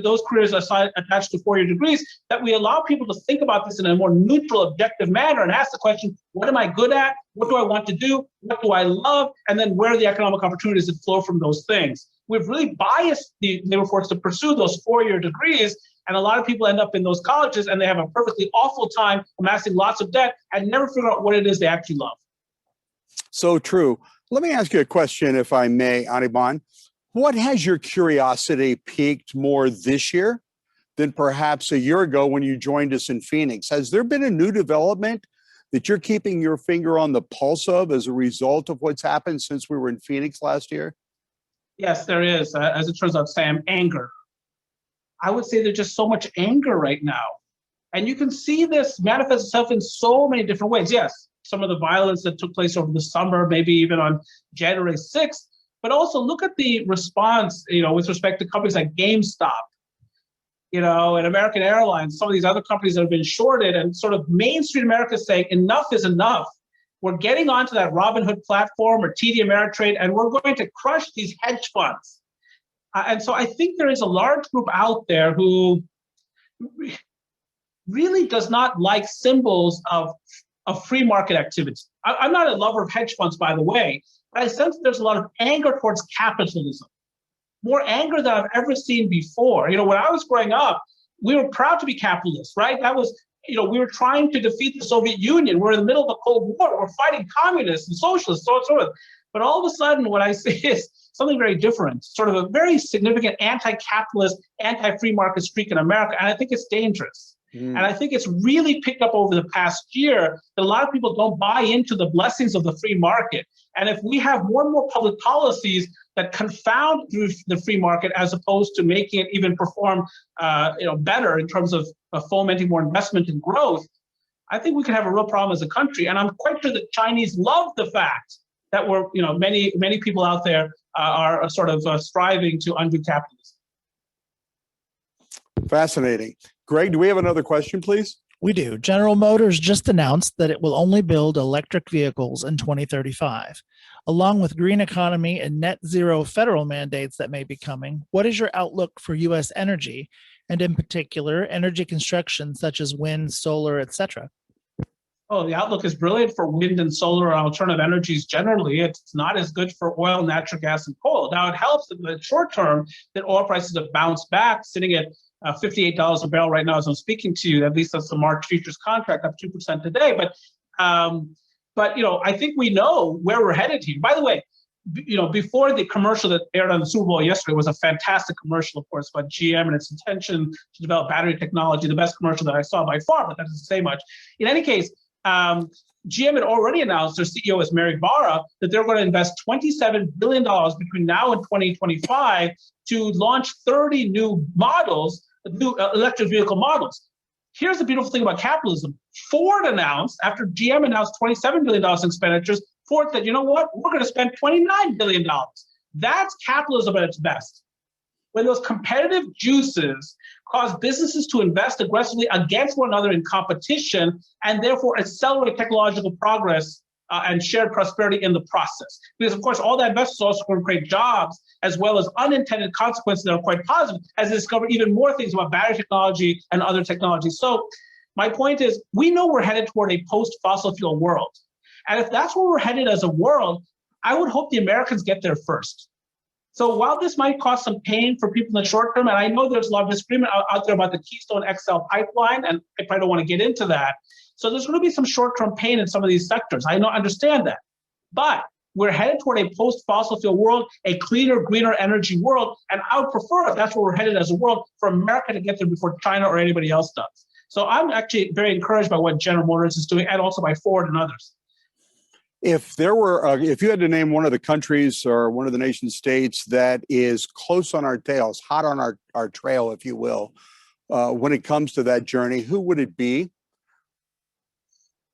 those careers attached to four-year degrees, that we allow people to think about this in a more neutral, objective manner and ask the question, what am I good at? What do I want to do? What do I love? And then where are the economic opportunities that flow from those things? We've really biased the labor force to pursue those four-year degrees, and a lot of people end up in those colleges and they have a perfectly awful time amassing lots of debt and never figure out what it is they actually love. So true. Let me ask you a question, if I may, Anirban. What has your curiosity piqued more this year than perhaps a year ago when you joined us in Phoenix? Has there been a new development that you're keeping your finger on the pulse of as a result of what's happened since we were in Phoenix last year? Yes, there is. As it turns out, Sam, anger. I would say there's just so much anger right now. And you can see this manifest itself in so many different ways. Yes, some of the violence that took place over the summer, maybe even on January 6th, but also look at the response, with respect to companies like GameStop, and American Airlines, some of these other companies that have been shorted, and sort of Main Street America saying enough is enough. We're getting onto that Robinhood platform or TD Ameritrade, and we're going to crush these hedge funds. And so I think there is a large group out there who really does not like symbols of free market activity. I'm not a lover of hedge funds, by the way, but I sense there's a lot of anger towards capitalism, more anger than I've ever seen before. When I was growing up, we were proud to be capitalists, right? That was, we were trying to defeat the Soviet Union. We're in the middle of the Cold War. We're fighting communists and socialists, so on and so forth. But all of a sudden, what I see is something very different, sort of a very significant anti-capitalist, anti-free market streak in America. And I think it's dangerous. And I think it's really picked up over the past year that a lot of people don't buy into the blessings of the free market. And if we have more and more public policies that confound through the free market as opposed to making it even perform better in terms of fomenting more investment and growth, I think we could have a real problem as a country. And I'm quite sure that Chinese love the fact that we're, many people out there are sort of striving to undo capitalism. Fascinating. Greg, do we have another question, please? We do. General Motors just announced that it will only build electric vehicles in 2035. Along with green economy and net zero federal mandates that may be coming, what is your outlook for U.S. energy, and in particular, energy construction such as wind, solar, etc.? Oh, the outlook is brilliant for wind and solar and alternative energies generally. It's not as good for oil, natural gas, and coal. Now, it helps in the short term that oil prices have bounced back, sitting at $58 a barrel right now as I'm speaking to you. At least that's the March futures contract, up 2% today. But I think we know where we're headed here. By the way, before the commercial that aired on the Super Bowl yesterday was a fantastic commercial, of course, about GM and its intention to develop battery technology, the best commercial that I saw by far, but that doesn't say much. In any case, GM had already announced, their CEO is Mary Barra, that they're going to invest $27 billion between now and 2025 to launch 30 new models, new electric vehicle models. Here's the beautiful thing about capitalism. Ford announced, after GM announced $27 billion in expenditures, Ford said, you know what, we're going to spend $29 billion. That's capitalism at its best. When those competitive juices cause businesses to invest aggressively against one another in competition and therefore accelerate technological progress and shared prosperity in the process. Because, of course, all that investment is also going to create jobs as well as unintended consequences that are quite positive as they discover even more things about battery technology and other technologies. So my point is, we know we're headed toward a post-fossil fuel world. And if that's where we're headed as a world, I would hope the Americans get there first. So while this might cause some pain for people in the short term, and I know there's a lot of disagreement out there about the Keystone XL pipeline, and I probably don't want to get into that. So there's going to be some short-term pain in some of these sectors. I understand that. But we're headed toward a post-fossil fuel world, a cleaner, greener energy world, and I would prefer, if that's where we're headed as a world, for America to get there before China or anybody else does. So I'm actually very encouraged by what General Motors is doing, and also by Ford and others. If you had to name one of the countries or one of the nation states that is close on our tails, hot on our trail, if you will, when it comes to that journey, who would it be?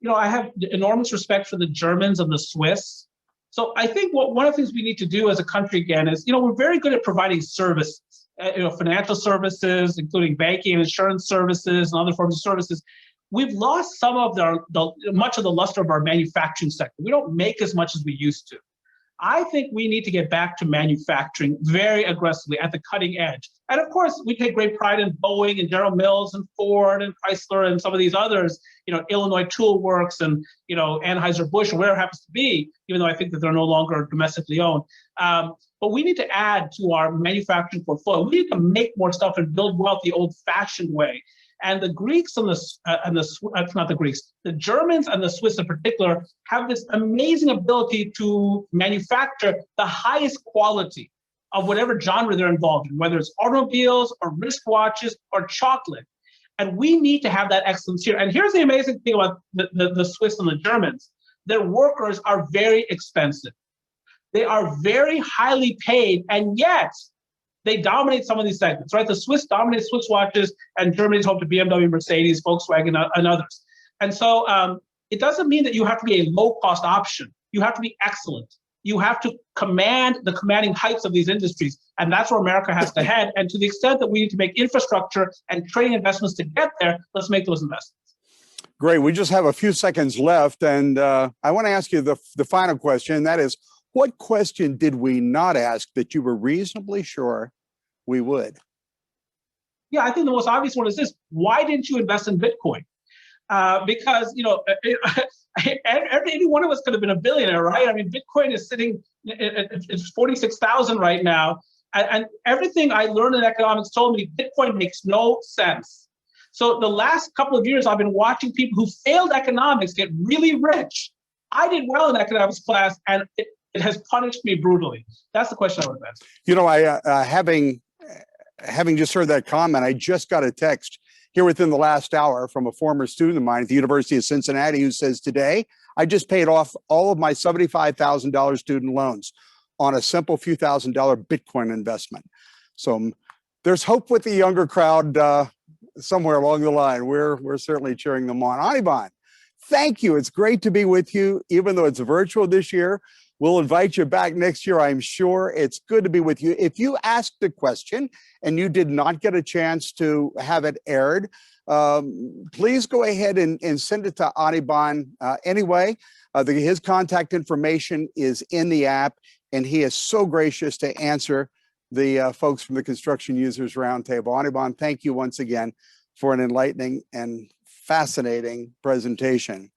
I have enormous respect for the Germans and the Swiss. So I think one of the things we need to do as a country again is, we're very good at providing services, financial services, including banking and insurance services and other forms of services. We've lost some of much of the luster of our manufacturing sector. We don't make as much as we used to. I think we need to get back to manufacturing very aggressively at the cutting edge. And of course, we take great pride in Boeing and General Mills and Ford and Chrysler and some of these others, Illinois Tool Works and, Anheuser-Busch or whatever it happens to be, even though I think that they're no longer domestically owned. But we need to add to our manufacturing portfolio. We need to make more stuff and build wealth the old-fashioned way. And the Greeks and not the Greeks, the Germans and the Swiss in particular have this amazing ability to manufacture the highest quality of whatever genre they're involved in, whether it's automobiles or wristwatches or chocolate. And we need to have that excellence here. And here's the amazing thing about the Swiss and the Germans. Their workers are very expensive. They are very highly paid, and yet they dominate some of these segments, right? The Swiss dominate Swiss watches, and Germany's home to BMW, Mercedes, Volkswagen, and others. And so it doesn't mean that you have to be a low-cost option. You have to be excellent. You have to command the commanding heights of these industries, and that's where America has to head. And to the extent that we need to make infrastructure and training investments to get there, let's make those investments. Great. We just have a few seconds left, and I want to ask you the final question, and that is, what question did we not ask that you were reasonably sure we would? Yeah, I think the most obvious one is this: why didn't you invest in Bitcoin? Because any one of us could have been a billionaire, right? I mean, Bitcoin is sitting it's 46,000 right now, and everything I learned in economics told me Bitcoin makes no sense. So the last couple of years, I've been watching people who failed economics get really rich. I did well in economics class, and it has punished me brutally. That's the question I would ask. Having just heard that comment, I just got a text here within the last hour from a former student of mine at the University of Cincinnati who says, today, I just paid off all of my $75,000 student loans on a simple few $1,000 Bitcoin investment. So there's hope with the younger crowd somewhere along the line. We're certainly cheering them on. Anirban, thank you. It's great to be with you, even though it's virtual this year. We'll invite you back next year, I'm sure. It's good to be with you. If you asked a question and you did not get a chance to have it aired, please go ahead and send it to Anirban anyway. His contact information is in the app, and he is so gracious to answer the folks from the Construction Users Roundtable. Anirban, thank you once again for an enlightening and fascinating presentation.